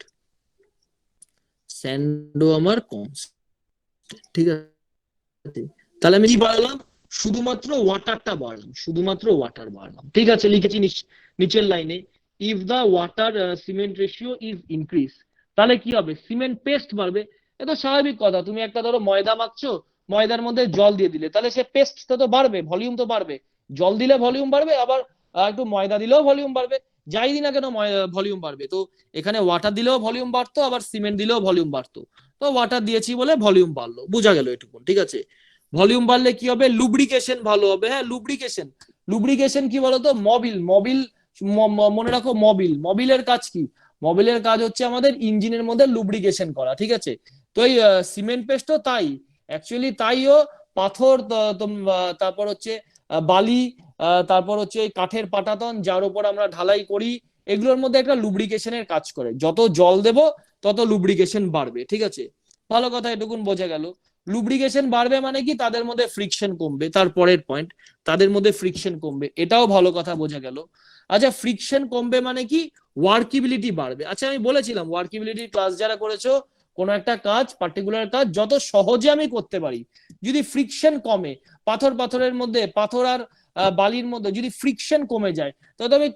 স্যান্ডও আমার কনস্ট্যান্ট, ঠিক আছে। তাহলে আমি কি বাড়লাম, শুধুমাত্র ওয়াটারটা বাড়লাম, শুধুমাত্র ওয়াটার বাড়লাম, ঠিক আছে, লিখেছি নিচের লাইনে, if the water cement ratio is increase, তাহলে কি হবে, সিমেন্ট পেস্ট বাড়বে। এটা স্বাভাবিক কথা, তুমি একটা ধরো ময়দা মাখছো, ময়দার মধ্যে জল দিয়ে দিলে, তাহলে সে পেস্টটা তো বাড়বে, ভলিউম তো বাড়বে, জল দিলে ভলিউম বাড়বে, আবার একটু ময়দা দিলেও ভলিউম বাড়বে, যাই দিই না কেন ভলিউম বাড়বে। তো এখানে ওয়াটার দিলেও ভলিউম বাড়তো, আবার সিমেন্ট দিলেও ভলিউম বাড়তো, তো ওয়াটার দিয়েছি বলে ভলিউম বাড়লো, বোঝা গেল এটুকু, ঠিক আছে। ভলিউম বাড়লে কি হবে, লুব্রিকেশন ভালো হবে, হ্যাঁ লুব্রিকেশন, লুব্রিকেশন কি বলতো, মোবিল, মনে রাখো, মোবিলের কাজ কি, মোবিলের কাজ হচ্ছে আমাদের ইঞ্জিনের মধ্যে লুব্রিকেশন করা, ঠিক আছে। তো এই সিমেন্ট পেস্টও তাই, অ্যাকচুয়ালি তাইও, পাথর তারপর হচ্ছে বালি, তারপর হচ্ছে কাঠের পাটাতন যার উপর আমরা ঢালাই করি, এগুলোর মধ্যে একটা লুব্রিকেশনের কাজ করে, যত জল দেব তত লুব্রিকেশন বাড়বে, ঠিক আছে। ভালো কথা, এটুকুন বোঝা গেল। লুব্রিকেশন বাড়বে মানে কি, তাদের মধ্যে ফ্রিকশন কমবে, তার পরের পয়েন্ট, তাদের মধ্যে ফ্রিকশন কমবে, এটাও ভালো কথা বোঝা গেল। আচ্ছা, ফ্রিকশন কমবে মানে কি, ওয়ার্কিবিলিটি বাড়বে। আচ্ছা, আমি বলেছিলাম ওয়ার্কিবিলিটি ক্লাস যারা করেছো, কোন একটা কাজ, পার্টিকুলার কাজ যত সহজে আমি করতে পারি, যদি ফ্রিকশন কমে, পাথরের মধ্যে, পাথর আর বালির মধ্যে যদি ফ্রিকশন কমে যায়, তবে আমি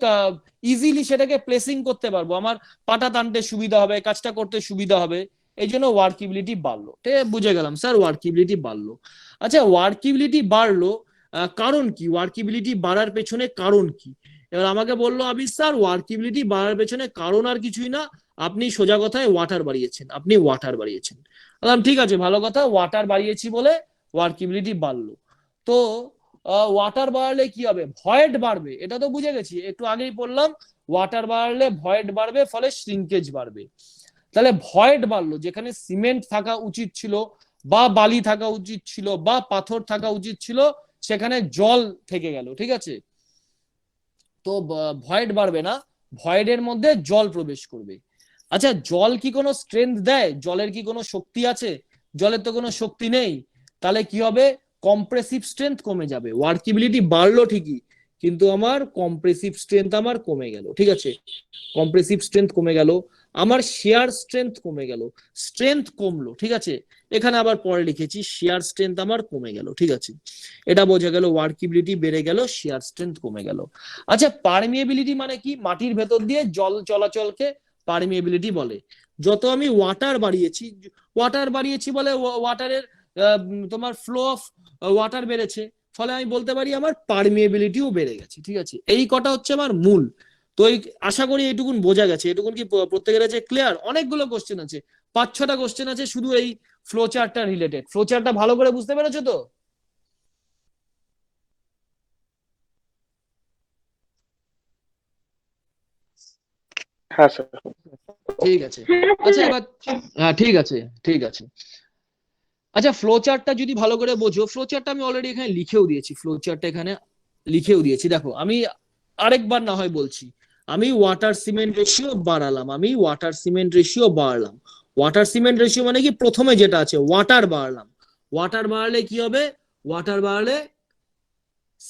ইজিলি সেটাকে প্লেসিং করতে পারবো, আমার পাটা টানতে সুবিধা হবে, কাজটা করতে সুবিধা হবে, এই জন্য ওয়ার্কিবিলিটি বাড়লো, ঠিক আছে, বুঝে গেলাম স্যার, ওয়ার্কিবিলিটি বাড়লো। আচ্ছা, ওয়ার্কিবিলিটি বাড়লো, কারণ কি, ওয়ার্কিবিলিটি বাড়ার পেছনে কারণ কি, এবার আমাকে বললো আবির স্যার, ওয়ার্কিবিলিটি বাড়ার পেছনে কারণ আর কিছুই না, আপনি সোজা কথায় ওয়াটার বাড়িয়েছেন, আপনি ওয়াটার বাড়িয়েছেন। বললাম ঠিক আছে, ভালো কথা, ওয়াটার বাড়িয়েছি বলে ওয়ার্কিবিলিটি বাড়লো। তো ওয়াটার বাড়লে কি হবে, ভয়েড বাড়বে, এটা তো বুঝে গেছি, একটু আগেই বললাম, ওয়াটার বাড়লে ভয়েড বাড়বে, ফলে শ্রিঙ্কেজ বাড়বে। তাহলে ভয়েড বাড়লো, যেখানে সিমেন্ট থাকা উচিত ছিল, বা বালি থাকা উচিত ছিল, বা পাথর থাকা উচিত ছিল, সেখানে জল থেকে গেল, ঠিক আছে। তো ভয়েড বাড়বে না, ভয়েডের মধ্যে জল প্রবেশ করবে। আচ্ছা, জল কি কোনো স্ট্রেংথ দেয়, জলের কি কোনো শক্তি আছে, জলের তো কোনো শক্তি নেই, তাহলে কি হবে, কম্প্রেসিভ স্ট্রেংথ কমে যাবে, ওয়ার্কিবিলিটি বাড়লো ঠিকই, কিন্তু আমার কম্প্রেসিভ স্ট্রেংথ আমার কমে গেল, ঠিক আছে, কম্প্রেসিভ স্ট্রেংথ কমে গেল, আমার শেয়ার স্ট্রেংথ কমে গেল, স্ট্রেংথ কমলো, ঠিক আছে, এখানে আবার পরে লিখেছি শেয়ার স্ট্রেংথ আমার কমে গেল, ঠিক আছে, এটা বোঝা গেল, ওয়ার্কিবিলিটি বেড়ে গেল, শেয়ার স্ট্রেংথ কমে গেল। আচ্ছা, পারমিয়েবিলিটি মানে কি, মাটির ভেতর দিয়ে জল চলাচলকে পারমিয়েবিলিটি বলে। যত আমি ওয়াটার বাড়িয়েছি বলে ওয়াটারের তোমার ফ্লো অফ ওয়াটার বেড়েছে, ফলে আমি বলতে পারি আমার পারমিয়েবিলিটিও বেড়ে গেছে, ঠিক আছে, এই কটা হচ্ছে আমার মূল। তো আশা করি এইটুকুন বোঝা গেছে, এটুকুন কি প্রত্যেকের কাছে ক্লিয়ার, অনেকগুলো কোশ্চেন আছে, 5-6টা কোশ্চেন আছে শুধু এই ফ্লো চার্টটা রিলেটেড, ফ্লো চার্টটা ভালো করে বুঝতে পেরেছো তো? হ্যাঁ স্যার। ঠিক আছে। আচ্ছা এবার, হ্যাঁ ঠিক আছে, ঠিক আছে। আচ্ছা, ফ্লো চার্টটা যদি ভালো করে বোঝো, ফ্লো চার্টটা আমি অলরেডি এখানে লিখেও দিয়েছি, ফ্লো চার্টটা এখানে লিখেও দিয়েছি, দেখো আমি আরেকবার না হয় বলছি, আমি ওয়াটার সিমেন্ট রেশিও বাড়ালাম, আমি ওয়াটার সিমেন্ট রেশিও বাড়লাম, ওয়াটার সিমেন্ট রেশিও মানে কি, প্রথমে যেটা আছে ওয়াটার বাড়লাম, ওয়াটার বাড়লে কি হবে, ওয়াটার বাড়লে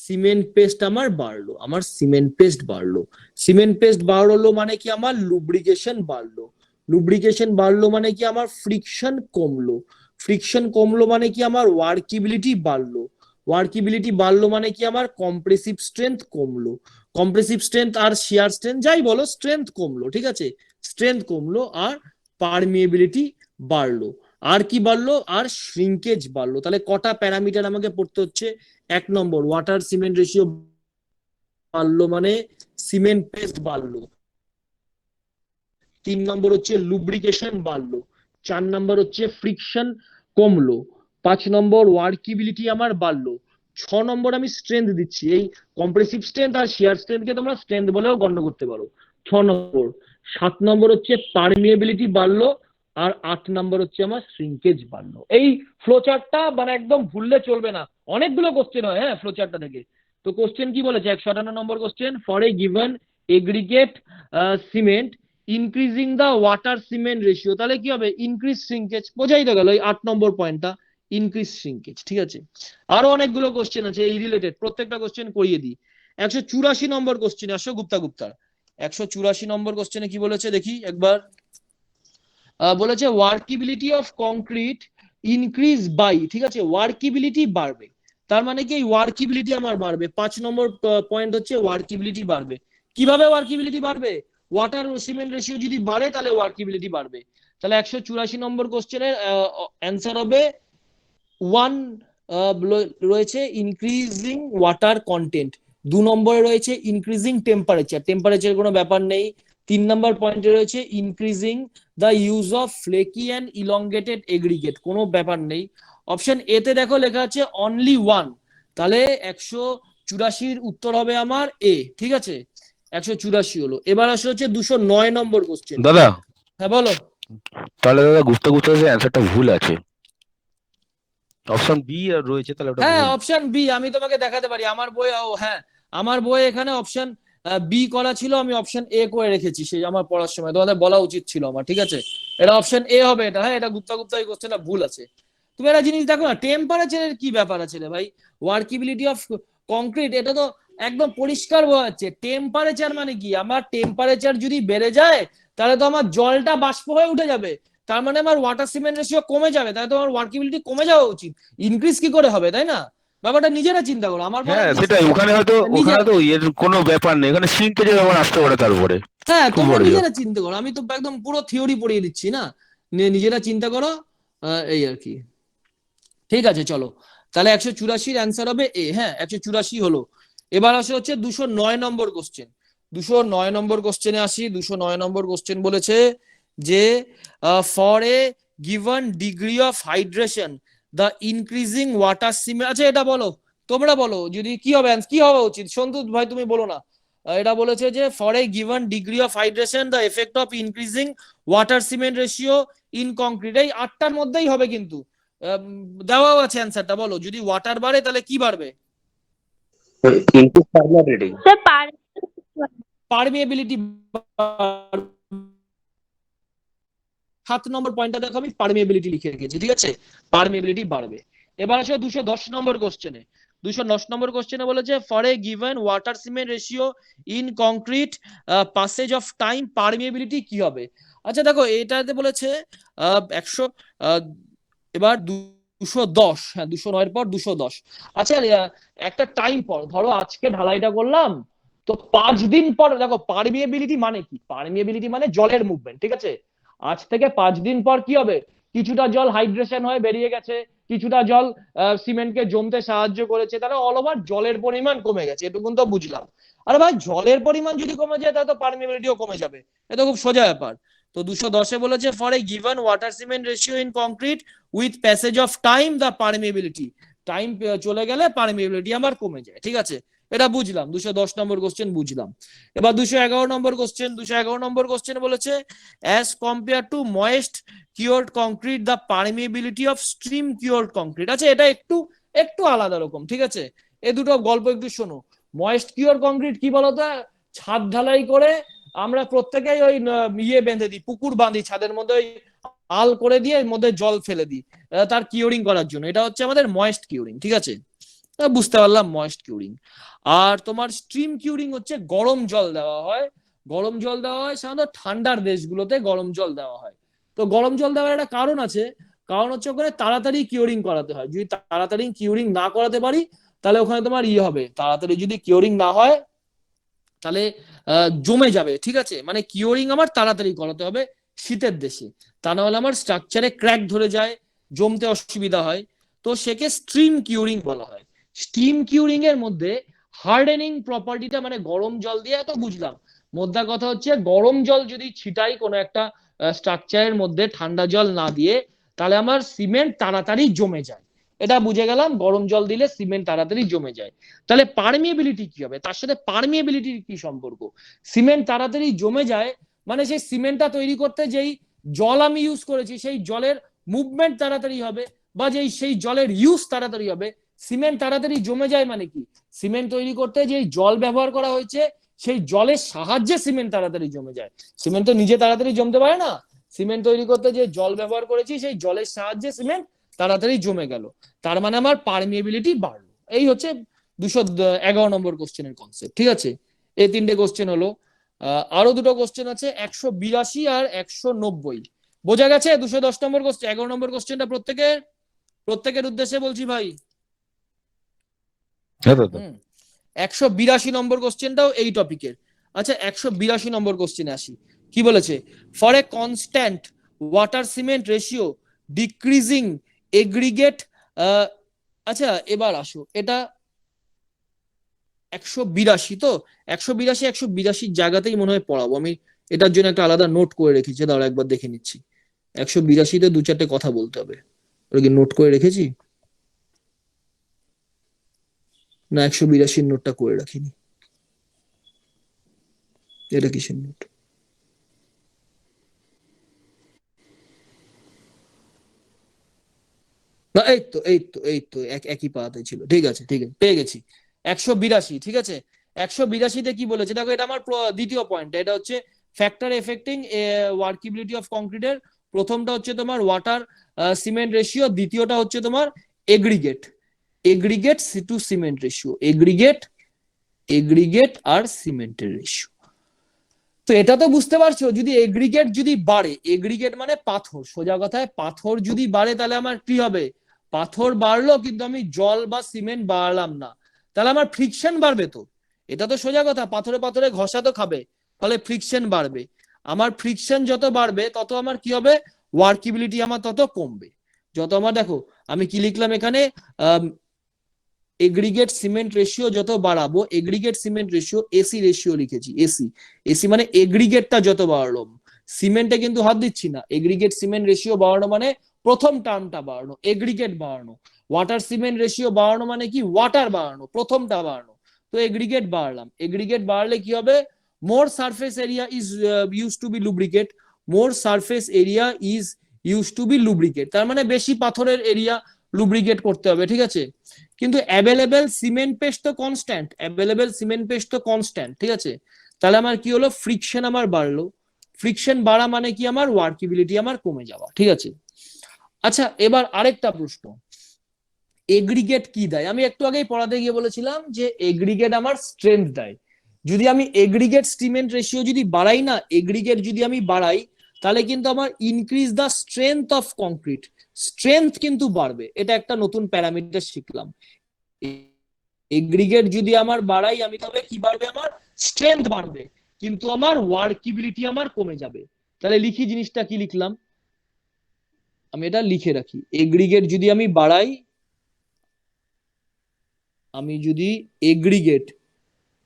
সিমেন্ট পেস্ট আমার বাড়লো, আমার সিমেন্ট পেস্ট বাড়লো, সিমেন্ট পেস্ট বাড়লো মানে কি, আমার লুব্রিকেশন বাড়লো, লুব্রিকেশন বাড়লো মানে কি, আমার ফ্রিকশন কমলো, ফ্রিকশন কমলো মানে কি, আমার ওয়ার্কিবিলিটি বাড়লো, ওয়ার্কিবিলিটি বাড়লো মানে কি, আমার কম্প্রেসিভ স্ট্রেংথ কমলো, কম্প্রেসিভ স্ট্রেংথ আর শিয়ার স্ট্রেংথ যাই বলো, স্ট্রেংথ কমলো, ঠিক আছে, স্ট্রেংথ কমলো, আর পারমিয়েবিলিটি বাড়লো, আর কি বাড়লো, আর শ্রিঙ্কেজ বাড়লো। তাহলে কটা প্যারামিটার আমাকে পড়তে হচ্ছে, 1 নম্বর ওয়াটার সিমেন্ট রেশিও বাড়লো মানে সিমেন্ট পেস্ট বাড়লো, 3 নম্বর হচ্ছে লুব্রিকেশন বাড়লো, 4 নম্বর হচ্ছে ফ্রিকশন কমলো, 5 নম্বর ওয়ার্কিবিলিটি আমার বাড়লো, 6 নম্বর আমি স্ট্রেংথ দিচ্ছি, এই কম্প্রেসিভ স্ট্রেংথ আর শিয়ার স্ট্রেংথকে তোমরা স্ট্রেংথ বলেও গণ্য করতে পারো, 6 নম্বর। 7 নম্বর হচ্ছে পারমিয়েবিলিটি বাড়লো, আর 8 নাম্বার হচ্ছে আমার শ্রিঙ্কেজ বাড়লো। এই ফ্লোচার্টটা মানে একদম ভুললে চলবে না, অনেকগুলো কোশ্চেন হয় হ্যাঁ ফ্লোচার্টটা থেকে। তো কোশ্চেন কি বলেছে, 158 number question, for a given aggregate cement increasing the water cement ratio, তাহলে কি হবে, ইনক্রিজ শ্রিঙ্কেজ, বোঝাই তো গেল এই 8 নম্বর পয়েন্টটা, ইনক্রিজ শ্রিঙ্কেজ। ঠিক আছে, আরো অনেকগুলো কোশ্চেন আছে এই রিলেটেড, প্রত্যেকটা কোশ্চেন করিয়ে দিই। 184 নম্বর কোশ্চেন আসো গুপ্তা। 184 নম্বর কোশ্চেনে কি বলেছে দেখি একবার। বলেছে ওয়ার্কিবিলিটি অফ কংক্রিট ইনক্রিজ বাই, ঠিক আছে, ওয়ার্কিবিলিটি বাড়বে, তার মানে কি ওয়ার্কিবিলিটি আমার বাড়বে। 5 নম্বর পয়েন্ট হচ্ছে ওয়ার্কিবিলিটি বাড়বে। কিভাবে ওয়ার্কিবিলিটি বাড়বে, ওয়াটার সিমেন্ট রেশিও যদি বাড়ে তাহলে ওয়ার্কিবিলিটি বাড়বে। তাহলে 184 নম্বর কোশ্চেনের অ্যান্সার হবে 1 রয়েছে ইনক্রিজিং ওয়াটার কন্টেন্ট, 2 নম্বরে রয়েছে ইনক্রিজিং টেম্পারেচার, টেম্পারেচার কোনো ব্যাপার নেই। 3 নম্বর পয়েন্টে রয়েছে increasing the use of flaky and elongated aggregate, কোনো ব্যাপার নেই। অপশন এ তে দেখো লেখা আছে অনলি ওয়ান, তাহলে 184 উত্তর হবে আমার এ। ঠিক আছে, 184 হলো। এবার আসলে হচ্ছে 209 নম্বর কোশ্চেন। দাদা, হ্যাঁ বলো। তাহলে দাদা গুপ্তা অ্যান্সারটা ভুল আছে, অপশন বি রয়েছে, তাহলে ওটা হ্যাঁ ভুল। অপশন বি, আমি তোমাকে দেখাতে পারি আমার বই, ও হ্যাঁ আমার বই এখানে অপশন বি করা ছিল, আমি অপশন এ করে রেখেছি সেই আমার পড়ার সময়, তোমাদের বলা উচিত ছিল আমার। ঠিক আছে, এটা অপশন এ হবে এটা, হ্যাঁ এটা গুপ্তা এই কোশ্চেনটা ভুল আছে। তুমি একটা জিনিস দেখো না, টেম্পারেচারের কি ব্যাপার আছে রে ভাই, ওয়ার্কিবিলিটি অফ কংক্রিট, এটা তো একদম পরিষ্কার বোঝা যাচ্ছে। টেম্পারেচার মানে কি, আমার টেম্পারেচার যদি বেড়ে যায় তাহলে তো আমার জলটা বাষ্প হয়ে উঠে যাবে, তার মানে আমার ওয়াটার সিমেন্ট রেশিও কমে যাবে, তাহলে তো আমার ওয়ার্কিবিলিটি কমে যাওয়া উচিত, ইনক্রিজ কি করে হবে, তাই না? ব্যাপারটা নিজেরা চিন্তা করো, আমার পড়া হ্যাঁ জিনিস সেটাই, ওখানে নিজে, তো এর কোনো ব্যাপার নেই, ওখানে সিঙ্কেজের ব্যাপার আসতে পারে তারপরে, হ্যাঁ খুব তোমরা বড় নিজেরা চিন্তা করো, আমি তো একদম পুরো থিওরি পড়িয়ে দিচ্ছি না, নিজেরা চিন্তা করো, এই আর কি। ঠিক আছে চলো, তাহলে 184 অ্যান্সার হবে এ, হ্যাঁ 184 হলো। এবার আসে হচ্ছে 209 নম্বর কোশ্চেন। 209 নম্বর কোশ্চেনে আসি। 209 নম্বর কোশ্চেন বলেছে যে for a given degree of hydration the increasing water cement, আচ্ছা এটা বলো, তোমরা বলো যদি কি হবে, কি হওয়া উচিত, সন্তু ভাই তুমি বলো না। এটা বলেছে যে for a given degree of hydration the effect of increasing water cement ratio in concrete, এই 8টার মধ্যেই হবে কিন্তু, দেওয়াও আছে অ্যান্সারটা, বলো যদি ওয়াটার বাড়ে তাহলে কি বাড়বে, ইনপুট পারমানেন্ট। স্যার পার পারমিয়েবিলিটি। 7 নম্বর পয়েন্টটা দেখো আমি পারমিয়েবিলিটি লিখে রেখেছি, ঠিক আছে, পারমিয়েবিলিটি বাড়বে। এবার আসলে 210 নম্বর কোশ্চেনে। 210 নম্বর কোশ্চেনে বলেছে for a given water cement ratio in concrete passage of time permeability কি হবে। আচ্ছা দেখো এটাতে বলেছে 100, এবার 210, হ্যাঁ 209 পর 210। আচ্ছা একটা টাইম পর, ধরো আজকে ঢালাইটা করলাম, তো 5 দিন পর দেখো পারমিয়েবিলিটি মানে কি, পারমিয়েবিলিটি মানে জলের মুভমেন্ট, ঠিক আছে, আজ থেকে 5 দিন পর কি হবে, কিছুটা জল হাইড্রেশন হয়ে বেরিয়ে গেছে, কিছুটা জল সিমেন্টকে জমতে সাহায্য করেছে, তাহলে অল ওভার জলের পরিমাণ কমে গেছে, এটুকুন তো বুঝলাম। আরে ভাই জলের পরিমাণ যদি কমে যায় তাহলে তো পারমিয়েবিলিটিও কমে যাবে, এটা খুব সোজা ব্যাপার। তো 210-এ বলেছে for a given water cement ratio in concrete with passage of time the permeability, time চলে গেলে পারমিয়েবিলিটি আমার কমে যায়, ঠিক আছে, এটা বুঝলাম। 210 নম্বর কোশ্চেন বুঝলাম। এবার 211 নম্বর কোশ্চেন। 211 নম্বর কোশ্চেন বলেছে as compare to moist cured concrete the permeability of stream cured concrete, আচ্ছা এটা একটু একটু আলাদা রকম, ঠিক আছে, এই দুটো গল্প একটু শোনো। ময়েস্ট কিওর কংক্রিট কি বলতো, ছাদ ঢালাই করে আমরা প্রত্যেকেই ওই ইয়ে বেঁধে দিই, পুকুর বাঁধি ছাদের মধ্যে, ওই আল করে দিয়ে এর মধ্যে জল ফেলে দিই তার কিওরিং করার জন্য, এটা হচ্ছে আমাদের ময়েস্ট কিওরিং, ঠিক আছে, বুঝতে পারলাম ময়েস্ট কিউরিং। আর তোমার স্ট্রিম কিউরিং হচ্ছে গরম জল দেওয়া হয়, গরম জল দেওয়া হয় সাধারণত ঠান্ডার দেশগুলোতে গরম জল দেওয়া হয়। তো গরম জল দেওয়ার একটা কারণ আছে, কারণ হচ্ছে ওখানে তাড়াতাড়ি কিউরিং করাতে হয়, যদি তাড়াতাড়ি কিউরিং না করাতে পারি তাহলে ওখানে তোমার ইয়ে হবে, তাড়াতাড়ি যদি কিউরিং না হয় তাহলে জমে যাবে, ঠিক আছে, মানে কিউরিং আমার তাড়াতাড়ি করাতে হবে শীতের দেশে, তা না হলে আমার স্ট্রাকচারে ক্র্যাক ধরে যায়, জমতে অসুবিধা হয়, তো সেকে স্ট্রিম কিউরিং বলা হয়। স্টিম কিউরিং এর মধ্যে হার্ডেনিং প্রপার্টিটা, মানে গরম জল দিয়ে তো বুঝলাম, মোদ্দা কথা হচ্ছে গরম জল যদি ছিটাই কোনো একটা স্ট্রাকচারের মধ্যে ঠান্ডা জল না দিয়ে, তাহলে আমার সিমেন্ট তাড়াতাড়ি জমে যায়, এটা বুঝে গেলাম, গরম জল দিলে সিমেন্ট তাড়াতাড়ি জমে যায়। তাহলে পারমিয়েবিলিটি কি হবে, তার সাথে পারমিয়েবিলিটির কি সম্পর্ক, সিমেন্ট তাড়াতাড়ি জমে যায় মানে সেই সিমেন্টটা তৈরি করতে যেই জল আমি ইউজ করেছি সেই জলের মুভমেন্ট তাড়াতাড়ি হবে বা সেই জলের ইউজ তাড়াতাড়ি হবে। সিমেন্ট তাড়াতাড়ি জমে যায় মানে কি, সিমেন্ট তৈরি করতে যে জল ব্যবহার করা হয়েছে সেই জলের সাহায্যে সিমেন্ট তাড়াতাড়ি জমে যায়। সিমেন্ট তো নিজে তাড়াতাড়ি জমতে পারে না, সিমেন্ট তৈরি করতে যে জল ব্যবহার করেছি সেই জলের সাহায্যে সিমেন্ট তাড়াতাড়ি জমে গেল, তার মানে আমার পারমিয়েবিলিটি বাড়লো। এই হচ্ছে 211 নম্বর কোশ্চেনের কনসেপ্ট। ঠিক আছে, এই 3টে কোশ্চেন হলো। আরো 2টো কোশ্চেন আছে 182 আর 190। বোঝা গেছে 210 নম্বর কোশ্চেন, 11 নম্বর কোশ্চেনটা প্রত্যেকের উদ্দেশ্যে বলছি ভাই। 182 নম্বর কোশ্চেনটাও এই টপিকের। আচ্ছা 182 নম্বর কোশ্চেনে আসি, কি বলেছে? For a constant water cement ratio decreasing aggregate. আচ্ছা এবার আসো, এটা 182 তো 182 জায়গাতেই মনে হয় পড়াবো আমি, এটার জন্য একটা আলাদা নোট করে রেখেছি, দাঁড়া একবার দেখে নিচ্ছি। 182তে 2-4টে কথা বলতে হবে, ওটা কি নোট করে রেখেছি না? 182 নোটটা করে রাখিনি, এটা কিসের নোট? না এই তো একই পাতায় ছিল। ঠিক আছে পেয়ে গেছি 182। ঠিক আছে, 182তে কি বলেছে দেখো, এটা আমার দ্বিতীয় পয়েন্ট। এটা হচ্ছে ফ্যাক্টর এফেক্টিং ওয়ার্কিবিলিটি অফ কংক্রিটের। প্রথমটা হচ্ছে তোমার ওয়াটার সিমেন্ট রেশিও, দ্বিতীয়টা হচ্ছে তোমার aggregate to cement ratio, aggregate আর সিমেন্টের রেশিও। তো এটা তো বুঝতে পারছো, যদি এগ্রিগেট যদি বাড়ে, এগ্রিগেট মানে পাথর, সোজা কথায় পাথর যদি বাড়ে তাহলে আমার কি হবে? পাথর বাড়লো কিন্তু আমি জল বা সিমেন্ট বাড়লাম না, তাহলে আমার ফ্রিকশন বাড়বে। তো এটা তো সোজা কথা, পাথরে পাথরে ঘষা তো খাবে, ফলে ফ্রিকশন বাড়বে। আমার ফ্রিকশন যত বাড়বে তত আমার কি হবে? ওয়ার্কিবিলিটি আমার তত কমবে। যত আমার দেখো আমি কি লিখলাম এখানে, এগ্রিগেট সিমেন্ট রেশিও যত বাড়াবো, aggregate cement ratio AC ratio লিখেছি, এসি মানে এগ্রিগেটটা যত বাড়লো, সিমেন্টে কিন্তু হাত দিচ্ছি না, এগ্রিগেট সিমেন্ট রেশিও বাড়ানো মানে প্রথম টার্মটা বাড়ানো, এগ্রিগেট বাড়ানো। ওয়াটার সিমেন্ট রেশিও বাড়ানো মানে কি? ওয়াটার বাড়ানো, প্রথমটা বাড়ানো। তো এগ্রিগেট বাড়লাম, এগ্রিগেট বাড়লে কি হবে? More surface area is use to be lubricate, more surface area is use to be lubricate, তার মানে বেশি পাথরের এরিয়া লুব্রিকেট করতে হবে। ঠিক আছে, কিন্তু অ্যাভেলেবেল সিমেন্ট পেস্ট তো কনস্ট্যান্ট, ঠিক আছে, তাহলে আমার কি হলো? ফ্রিকশন আমার বাড়লো, ফ্রিকশন বাড়া মানে কি? আমার ওয়ার্কিবিলিটি আমার কমে যাওয়া। ঠিক আছে, আচ্ছা এবার আরেকটা প্রশ্ন, এগ্রিগেট কি দেয়? আমি একটু আগেই পড়াতে গিয়ে বলেছিলাম যে এগ্রিগেট আমার স্ট্রেংথ দেয়। যদি আমি এগ্রিগেট সিমেন্ট রেশিও যদি বাড়াই না, এগ্রিগেট যদি আমি বাড়াই, তাহলে কিন্তু আমার increase the strength of concrete, strength কিন্তু বাড়বে। এটা একটা নতুন প্যারামিটার শিখলাম। এগ্রিগেট যদি আমার বাড়াই আমি, তবে কি বাড়বে? আমার স্ট্রেংথ বাড়বে, কিন্তু আমার ওয়ার্কিবিলিটি আমার কমে যাবে। তাহলে লিখি জিনিসটা, কি লিখলাম আমি, এটা লিখে রাখি। এগ্রিগেট যদি আমি বাড়াই, আমি যদি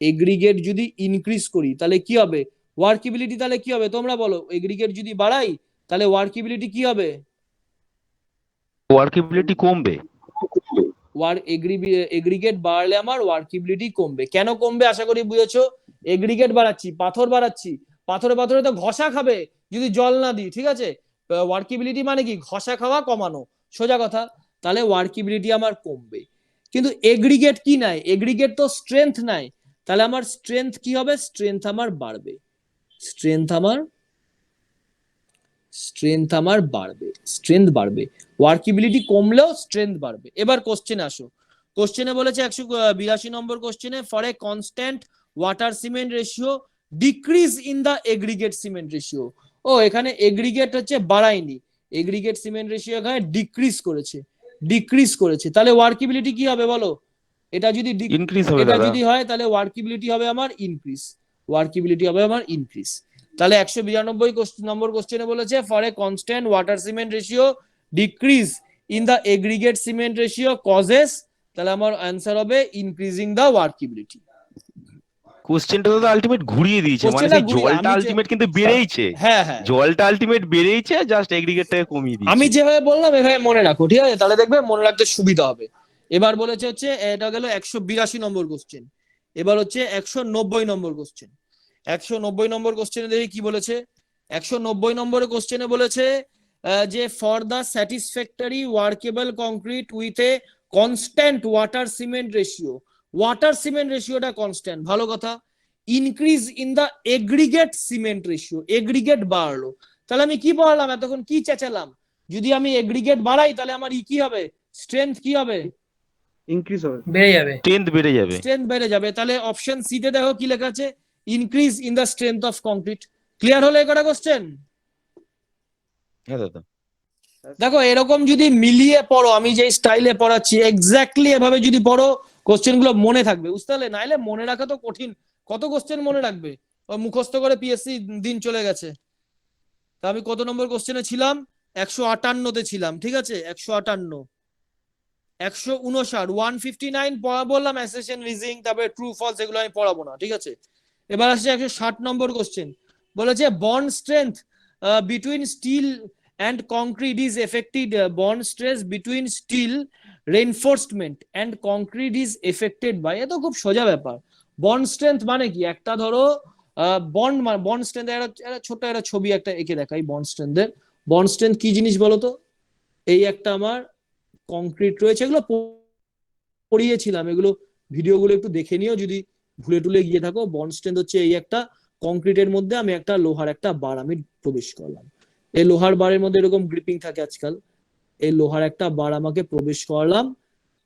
এগ্রিগেট যদি ইনক্রিজ করি তাহলে কি হবে? ওয়ার্কিবিলিটি তাহলে কি হবে তোমরা বলো? এগ্রিগেট যদি বাড়াই তাহলে ওয়ার্কিবিলিটি কি হবে? ওয়ার্কিবিলিটি কমবে। এগ্রিগেট বাড়লে আমার ওয়ার্কিবিলিটি কমবে। কেন কমবে আশা করি বুঝেছো। এগ্রিগেট বাড়াচ্ছি, পাথর বাড়াচ্ছি, পাথরে পাথরে তো ঘষা খাবে যদি জল না দিই। ঠিক আছে, ওয়ার্কিবিলিটি মানে কি? ঘষা খাওয়া কমানো, সোজা কথা। তাহলে ওয়ার্কিবিলিটি আমার কমবে। কিন্তু এগ্রিগেট কি নাই? এগ্রিগেট তো স্ট্রেংথ নাই, তাহলে আমার স্ট্রেংথ কি হবে? স্ট্রেংথ আমার বাড়বে, স্ট্রেংথ বাড়বে। ওয়ার্কিবিলিটি কমলেও স্ট্রেংথ বাড়বে। এবার কোশ্চেন আসো, কোশ্চেনে বলেছে 182 নম্বর কোশ্চেনে, for a constant water cement ratio decrease in the aggregate cement ratio. ও এখানে এগ্রিগেট হচ্ছে বাড়ায়নি, এগ্রিগেট সিমেন্ট রেশিও এখানে ডিক্রিজ করেছে, তাহলে ওয়ার্কিবিলিটি কি হবে বলো? এটা যদি ইনক্রিজ হবে এটা দাদা। যদি হয় তাহলে ওয়ার্কিবিলিটি হবে আমার ইনক্রিজ, তাহলে 192 নম্বর কোশ্চেনে বলেছে, for a constant water cement ratio decrease in the aggregate cement ratio causes, তাহলে আমার অ্যান্সার হবে ইনক্রিজিং দা ওয়ার্কিবিলিটি। কোশ্চেনটা তো আলটিমেট ঘুরিয়ে দিয়েছে, মানে কোশ্চেনটা সেই ঘুরিয়ে, জলটা আমি আলটিমেট কিন্তু বেড়েইছে। হ্যাঁ জলটা আলটিমেট বেড়েইছে, জাস্ট এগ্রিগেটটাকে কমিয়ে আমি দিয়েছে। যেভাবে বললাম এভাবে মনে রাখো, ঠিক আছে, তাহলে দেখবে মনে রাখতে সুবিধা হবে। এবার বলেছে হচ্ছে, এটা গেল 182 নম্বর কোশ্চেন। এবার হচ্ছে 190 নম্বর কোশ্চেন। 190 নম্বর কোশ্চেনে দেখি কি বলেছে। 190 নম্বরে কোশ্চেনে বলেছে যে for the satisfactory workable concrete with a constant water cement ratio, water cement রেশিওটা কনস্ট্যান্ট, ভালো কথা। Increase in the aggregate cement ratio, aggregate বাড়লো, তাহলে আমি কি বললাম এতক্ষণ, কি চেঁচালাম? যদি আমি এগ্রিগেট বাড়াই তাহলে আমার কি হবে, স্ট্রেংথ কি হবে, ইনক্রিজ হবে, বেড়ে যাবে। স্ট্রেংথ বেড়ে যাবে। স্ট্রেংথ বেড়ে যাবে। তাহলে অপশন সি তে দেখো কি লেখা আছে, increase in the strength of concrete. Clear হলো এটা কোশ্চেন? হ্যাঁ দাদা। দেখো এরকম যদি মিলিয়ে পড়ো, আমি যে স্টাইলে পড়াচ্ছি এক্স্যাক্টলি এভাবে যদি পড়ো, কোশ্চেন গুলো মনে থাকবে, বুঝতে পারলে? নাইলে মনে রাখা তো কঠিন, কত কোশ্চেন মনে রাখবে, মুখস্থ করে পিএসসি দিন চলে গেছে। তা আমি কত নম্বর কোশ্চেনে ছিলাম? 158 ছিলাম, ঠিক আছে, 158, 159, 159 পড়া বললাম, অ্যাসেশন রিজিং, তারপরে ট্রু ফলস, এগুলো আমি পড়াবো না, ঠিক আছে। এবার আসছে 160 নম্বর কোশ্চেন, বলেছে bond strength between steel and concrete is affected, bond stress between steel reinforcement and concrete is affected by, এ তো খুব সোজা ব্যাপার। বন্ড স্ট্রেংথ মানে কি, একটা ধরো বন্ড স্ট্রেংথ, একটা ছোট একটা ছবি একটা এঁকে দেখাই বন্ড স্ট্রেংথের। বন্ড স্ট্রেংথ কি জিনিস বলো তো? এই একটা আমার কংক্রিট রয়েছে, এগুলো পড়িয়েছিলাম, এগুলো ভিডিওগুলো একটু দেখে নিও যদি ভুলে টুলে গিয়ে থাকো। বন্ড স্ট্রেংথ হচ্ছে এই একটা কংক্রিটের মধ্যে আমি একটা লোহার একটা বার আমি প্রবেশ করলাম, এই লোহার বারের মধ্যে এরকম গ্রিপিং থাকে আজকাল, এই লোহার একটা বার আমাকে প্রবেশ করলাম।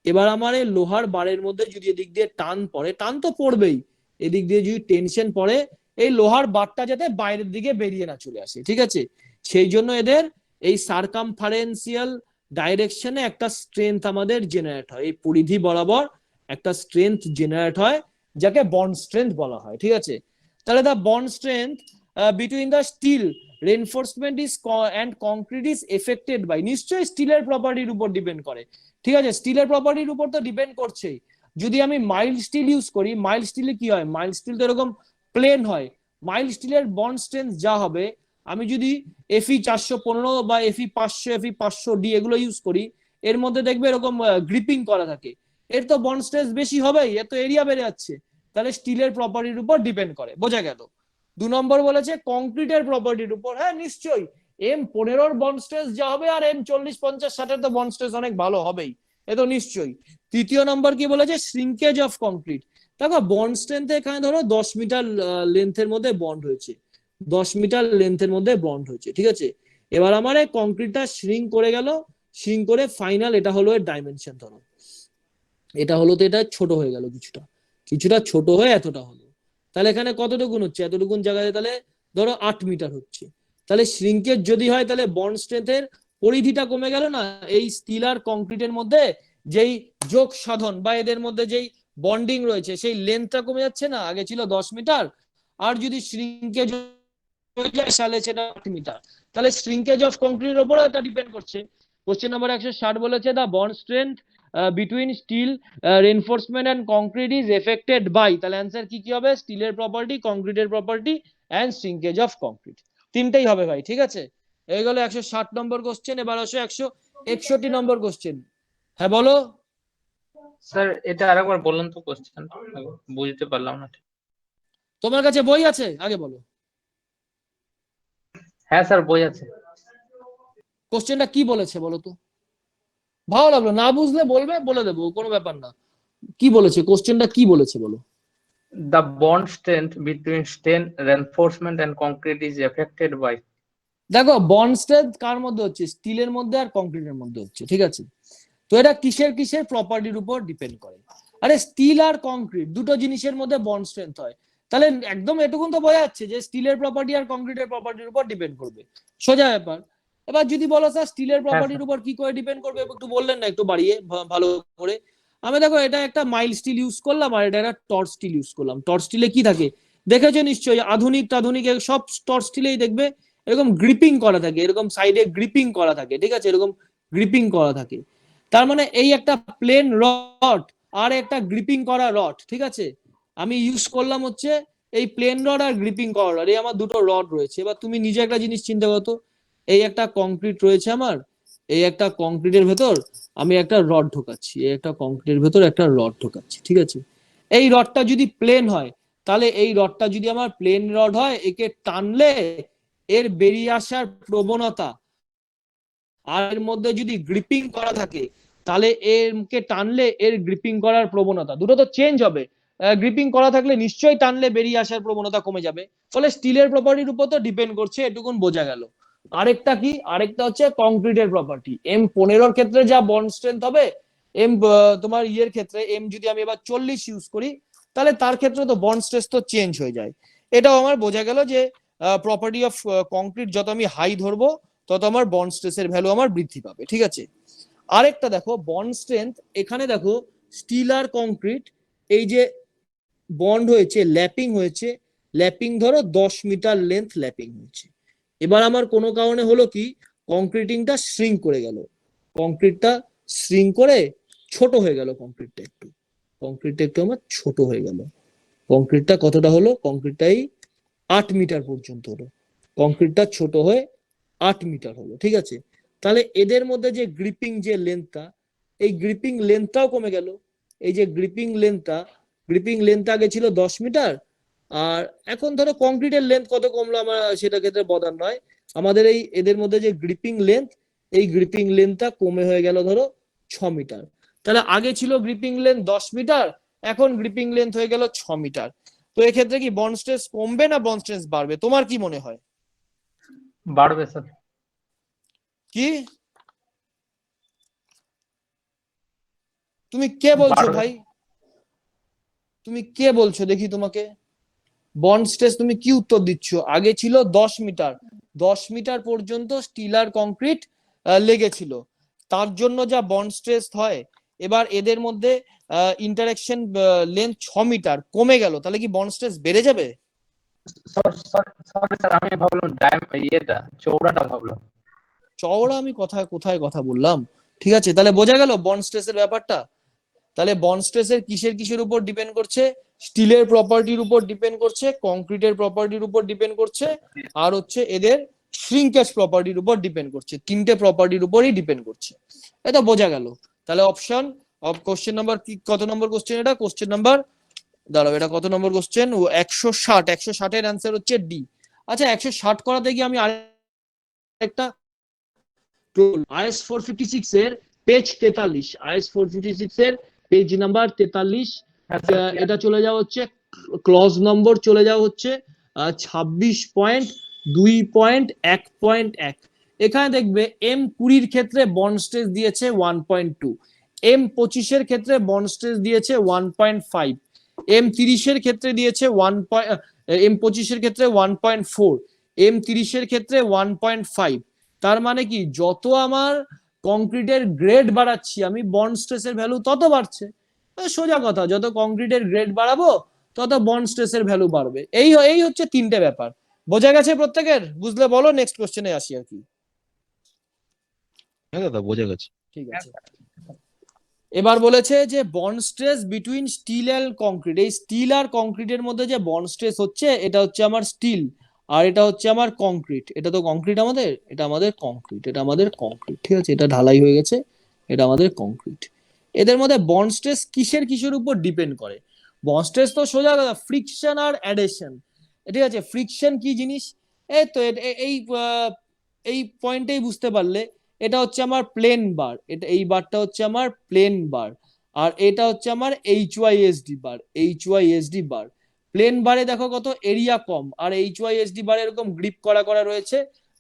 এবার আমার এই লোহার বারের মধ্যে যদি এদিক দিয়ে টান পড়ে, টান তো পড়বেই, এদিক দিয়ে যদি টেনশন পড়ে, এই লোহার বারটা যাতে বাইরের দিকে বেরিয়ে না চলে আসে, ঠিক আছে। সেই জন্য এদের এই সার্কামফারেন্সিয়াল ডাইরেকশনে একটা স্ট্রেংথ আমাদের জেনারেট হয়, এই পরিধি বরাবর একটা স্ট্রেংথ জেনারেট হয়, যাকে বন্ড স্ট্রেংথ বলা হয়, ঠিক আছে। তাহলে the bond strength between the steel reinforcement is and concrete is affected by, নিশ্চয়ই স্টিলের প্রপার্টির উপর ডিপেন্ড করে, ঠিক আছে, স্টিলের প্রপার্টির উপর তো ডিপেন্ড করছেই। যদি আমি মাইল্ড স্টিল ইউজ করি, মাইল্ড স্টিলে কি হয়, মাইল্ড স্টিল তো এরকম প্লেন হয়, মাইল্ড স্টিলের বন্ড স্ট্রেংথ যা হবে, আমি যদি FE 415 বা FE 500, FE 500D এগুলো ইউজ করি, এর মধ্যে দেখবে এরকম গ্রিপিং করা থাকে, এর তো বন্ড স্ট্রেংথ বেশি হবেই, এর তো এরিয়া বেড়ে যাচ্ছে, তাহলে স্টিলের প্রপার্টির উপর ডিপেন্ড করে, বোঝা গেল। 2 নম্বর বলেছে কংক্রিটের প্রপার্টির উপর, হ্যাঁ নিশ্চয়ই M15 বন্ড স্ট্রেস যা হবে আর M40, 50, 60 তো বন্ড স্ট্রেস অনেক ভালো হবেই, এ তো নিশ্চয়ই। 3 নম্বর কি বলেছে, শ্রিঙ্কেজ অফ কংক্রিট। দেখো বন্ড স্ট্রেংথ এখানে ধরো 10 মিটার লেন্থের মধ্যে বন্ড হয়েছে, 10 মিটার লেন্থের মধ্যে বন্ড হয়েছে, ঠিক আছে। এবার আমার এই কংক্রিটটা শ্রিঙ্ক করে গেল, শ্রিঙ্ক করে ফাইনাল এটা হলো এর ডাইমেনশন, ধরো এটা হলো তো এটা ছোট হয়ে গেল, কিছুটা কিছুটা ছোট হয়ে এতটা হলো, তাহলে এখানে কতটুকুন হচ্ছে, এতটুকুন জায়গায় তাহলে ধরো 8 মিটার হচ্ছে, তাহলে শ্রিঙ্কেজ যদি হয় তাহলে বন্ড স্ট্রেংথের পরিধিটা কমে গেল না, এই স্টিল আর কংক্রিটের মধ্যে যেই যোগ সাধন বা এদের মধ্যে যেই বন্ডিং রয়েছে সেই লেন্থটা কমে যাচ্ছে না, আগে ছিল 10 মিটার, আর যদি শ্রিঙ্কেজ হয়ে যায় তাহলে সেটা 8 মিটার, তাহলে শ্রিঙ্কেজ অফ কংক্রিটের উপর এটা ডিপেন্ড করছে। কোশ্চেন নাম্বার 160 বলেছে the bond strength between steel reinforcement and concrete is affected by, তাহলে অ্যান্সার কি কি হবে, স্টিলের প্রপার্টি, কংক্রিটের প্রপার্টি এন্ড শ্রিঙ্কেজ অফ কংক্রিট, তিনটেই হবে ভাই, ঠিক আছে। এই গেল 160 নম্বর কোশ্চেন। এবার আসো 161 নম্বর কোশ্চেন। হ্যাঁ বলো। স্যার এটা আরেকবার বলুন তো কোশ্চেন, বুঝতে পারলাম না। তোমার কাছে বই আছে, আগে বলো। হ্যাঁ স্যার বই আছে। কোশ্চেনটা কি বলেছে বলো তো, ভালো লাগলো, না বুঝলে বলবে, বলে দেবো, কোনো ব্যাপার না। কি বলেছে কোশ্চেনটা, কি বলেছে বলো। The bond strength between steel reinforcement and concrete is affected by, দেখো বন্ড স্ট্রেংথ কার মধ্যে হচ্ছে, স্টিলের মধ্যে আর কংক্রিটের মধ্যে হচ্ছে, ঠিক আছে। তো এটা কিসের কিসের প্রপার্টির উপর ডিপেন্ড করে, আরে স্টিল আর কংক্রিট দুটো জিনিসের মধ্যে বন্ড স্ট্রেংথ হয়, তাহলে একদম এটুকুন তো বোঝা যাচ্ছে যে স্টিলের প্রপার্টি আর কংক্রিটের প্রপার্টির উপর ডিপেন্ড করবে, সোজা ব্যাপার। এবার যদি বলো স্যার স্টিলের প্রপার্টির উপর কি করে ডিপেন্ড করবে, একটু বললেন না একটু বাড়িয়ে ভালো করে। আমি দেখো এটা একটা মাইল্ড স্টিল ইউজ করলাম আর এটা একটা টর্চ স্টিল ইউজ করলাম। টর্চ স্টিলে কি থাকে দেখেছো নিশ্চয়ই, আধুনিক সব টর্চ স্টিলেই দেখবে এরকম গ্রিপিং করা থাকে, এরকম সাইডে গ্রিপিং করা থাকে, ঠিক আছে, এরকম গ্রিপিং করা থাকে। তার মানে এই একটা প্লেন রড আর একটা গ্রিপিং করা রড, ঠিক আছে, আমি ইউজ করলাম হচ্ছে এই প্লেন রড আর গ্রিপিং করা রড, এই আমার দুটো রড রয়েছে। এবার তুমি নিজে একটা জিনিস চিন্তা করো তো, এই একটা কংক্রিট রয়েছে আমার, এই একটা কংক্রিটের ভেতর আমি একটা রড ঢোকাচ্ছি, এই একটা কংক্রিটের ভেতর একটা রড ঢোকাচ্ছি, ঠিক আছে। এই রডটা যদি প্লেন হয় তাহলে এই রডটা যদি আমার প্লেন রড হয়, একে টানলে এর বেরিয়ে আসার প্রবণতা আর এর মধ্যে যদি গ্রিপিং করা থাকে তাহলে এরকে টানলে এর গ্রিপিং করার প্রবণতা দুটো তো চেঞ্জ হবে। গ্রিপিং করা থাকলে নিশ্চয়ই টানলে বেরিয়ে আসার প্রবণতা কমে যাবে, ফলে স্টিলের প্রপার্টির উপর তো ডিপেন্ড করছে, এটুকুন বোঝা গেল। আরেকটা কি, আরেকটা হচ্ছে কংক্রিটের প্রপার্টি। M15 ক্ষেত্রে যা বন্ড স্ট্রেংথ হবে, তোমার ইয়ের ক্ষেত্রে যদি আমি এবার 40 ইউজ করি তাহলে তার ক্ষেত্রে তো বন্ড স্ট্রেস তো চেঞ্জ হয়ে যায়। এটাও আমার বোঝা গেল যে প্রপার্টি অফ কংক্রিট যত আমি হাই ধরবো তত আমার বন্ড স্ট্রেসের ভ্যালু আমার বৃদ্ধি পাবে। ঠিক আছে, আরেকটা দেখো বন্ড স্ট্রেংথ, এখানে দেখো স্টিল আর কংক্রিট এই যে বন্ড হয়েছে, ল্যাপিং হয়েছে, ল্যাপিং ধরো 10 মিটার লেন্থ ল্যাপিং হয়েছে। এবার আমার কোনো কারণে হলো কি, কংক্রিটিংটা শ্রিঙ্ক করে গেল, কংক্রিটটা শ্রিঙ্ক করে ছোট হয়ে গেল, কংক্রিটটা একটু আমার ছোট হয়ে গেল। কংক্রিটটা কতটা হলো, কংক্রিটটাই 8 মিটার পর্যন্ত হলো, কংক্রিটটা ছোট হয়ে 8 মিটার হলো। ঠিক আছে, তাহলে এদের মধ্যে যে গ্রিপিং যে লেন্থটা, এই গ্রিপিং লেন্থটাও কমে গেল। এই যে গ্রিপিং লেন্থ আগে ছিল 10 মিটার, আর এখন ধরো কংক্রিটের লেন্থ কত কমলো আমার সেটা ক্ষেত্রে বদার নয়, আমাদের এই এদের মধ্যে যে গ্রিপিং লেন্থ, এই গ্রিপিং লেন্থটা কমে হয়ে গেল ধরো 6 মিটার। তাহলে আগে ছিল গ্রিপিং লেন্থ 10 মিটার, এখন গ্রিপিং লেন্থ হয়ে গেল 6 মিটার। তো এক্ষেত্রে কি বন্ড স্ট্রেস কমবে না বন্ড স্ট্রেস বাড়বে, তোমার কি মনে হয়? বাড়বে স্যার। কি তুমি কে বলছো বাড়বে। ভাই, তুমি কে বলছো দেখি তোমাকে? বন্ড স্ট্রেস তুমি কি উত্তর দিচ্ছ? আগে ছিল 10 মিটার, 10 মিটার পর্যন্ত স্টিল আর কংক্রিট লেগেছিল, তার জন্য যা বন্ড স্ট্রেস হয়, এবার এদের মধ্যে ইন্টারেকশন লেন্থ 6 মিটার কমে গেল, তাহলে কি বন্ড স্ট্রেস বেড়ে যাবে? সরি স্যার, আমি ভাবলাম ইয়েটা চৌড়াটা ভাবলাম। চওড়া আমি কোথায় কথা বললাম? ঠিক আছে, তাহলে বোঝা গেল বন্ড স্ট্রেসের ব্যাপারটা। তাহলে বন্ড স্ট্রেসের কিসের উপর ডিপেন্ড করছে? স্টিলের প্রপার্টির উপর ডিপেন্ড করছে, কংক্রিটের প্রপার্টির উপর ডিপেন্ড করছে, আর হচ্ছে এদের শ্রিঙ্কেজ প্রপার্টির উপর ডিপেন্ড করছে। তিনটে প্রপার্টির উপরই ডিপেন্ড করছে, এটা বোঝা গেল। তাহলে অপশন অফ কোশ্চেন নাম্বার কি, কত নম্বর কোশ্চেন এটা? কোশ্চেন নাম্বার, দাঁড়াও এটা কত নম্বর কোশ্চেন? 160 এর অ্যান্সার হচ্ছে ডি। আচ্ছা 160 করাতে গিয়ে আমি আরেকটা IS 456 এর পেজ 43, IS 456 এর পেজ নাম্বার 43, এটা চলে যাওয়া হচ্ছে ক্লজ নম্বর, চলে যাওয়া হচ্ছে 26.2.1.1। এখানে দেখবে M20 ক্ষেত্রে বন্ড স্ট্রেস দিয়েছে 1.2, M25 এর ক্ষেত্রে বন্ড স্ট্রেস দিয়েছে 1.5, M30 এর ক্ষেত্রে দিয়েছে M25 এর ক্ষেত্রে 1.4, M30 এর ক্ষেত্রে 1.5। তার মানে কি, যত আমার কংক্রিটের গ্রেড বাড়াচ্ছি আমি, বন্ড স্ট্রেসের ভ্যালু তত বাড়ছে। সোজা কথা, যত কংক্রিটের গ্রেড বাড়াবো তত বন্ড স্ট্রেসের ভ্যালু বাড়বে। এই হচ্ছে তিনটে ব্যাপার। বোঝা গেছে প্রত্যেকের? বুঝলে বলো, নেক্সট কোশ্চেনে আসি আর কি। হ্যাঁ দাদা, বোঝা গেছে। ঠিক আছে, এবার বলেছে যে bond stress between steel and concrete. এই স্টিল আর কংক্রিটের মধ্যে যে বন্ড স্ট্রেস হচ্ছে, এটা হচ্ছে আমার স্টিল আর এটা হচ্ছে আমার কংক্রিট। এটা তো কংক্রিট আমাদের, এটা আমাদের কংক্রিট, এটা আমাদের কংক্রিট। ঠিক আছে, এটা ঢালাই হয়ে গেছে, এটা আমাদের কংক্রিট। এদের মধ্যে বন্ড স্ট্রেস কিসের উপর ডিপেন্ড করে? বন্ড স্ট্রেস তো সোজা কথা, ফ্রিকশন আর অ্যাডেশন। ঠিক আছে, ফ্রিকশন কি জিনিস, এই তো এই পয়েন্টেই বুঝতে পারলে। এটা হচ্ছে আমার প্লেন বার, এটা এই বারটা হচ্ছে আমার প্লেন বার, আর এটা হচ্ছে আমার এইচওয়াইএসডি বার। প্লেন বারে দেখো কত এরিয়া কম, আর এইচওয়াইএসডি বারে এরকম গ্রিপ করা রয়েছে,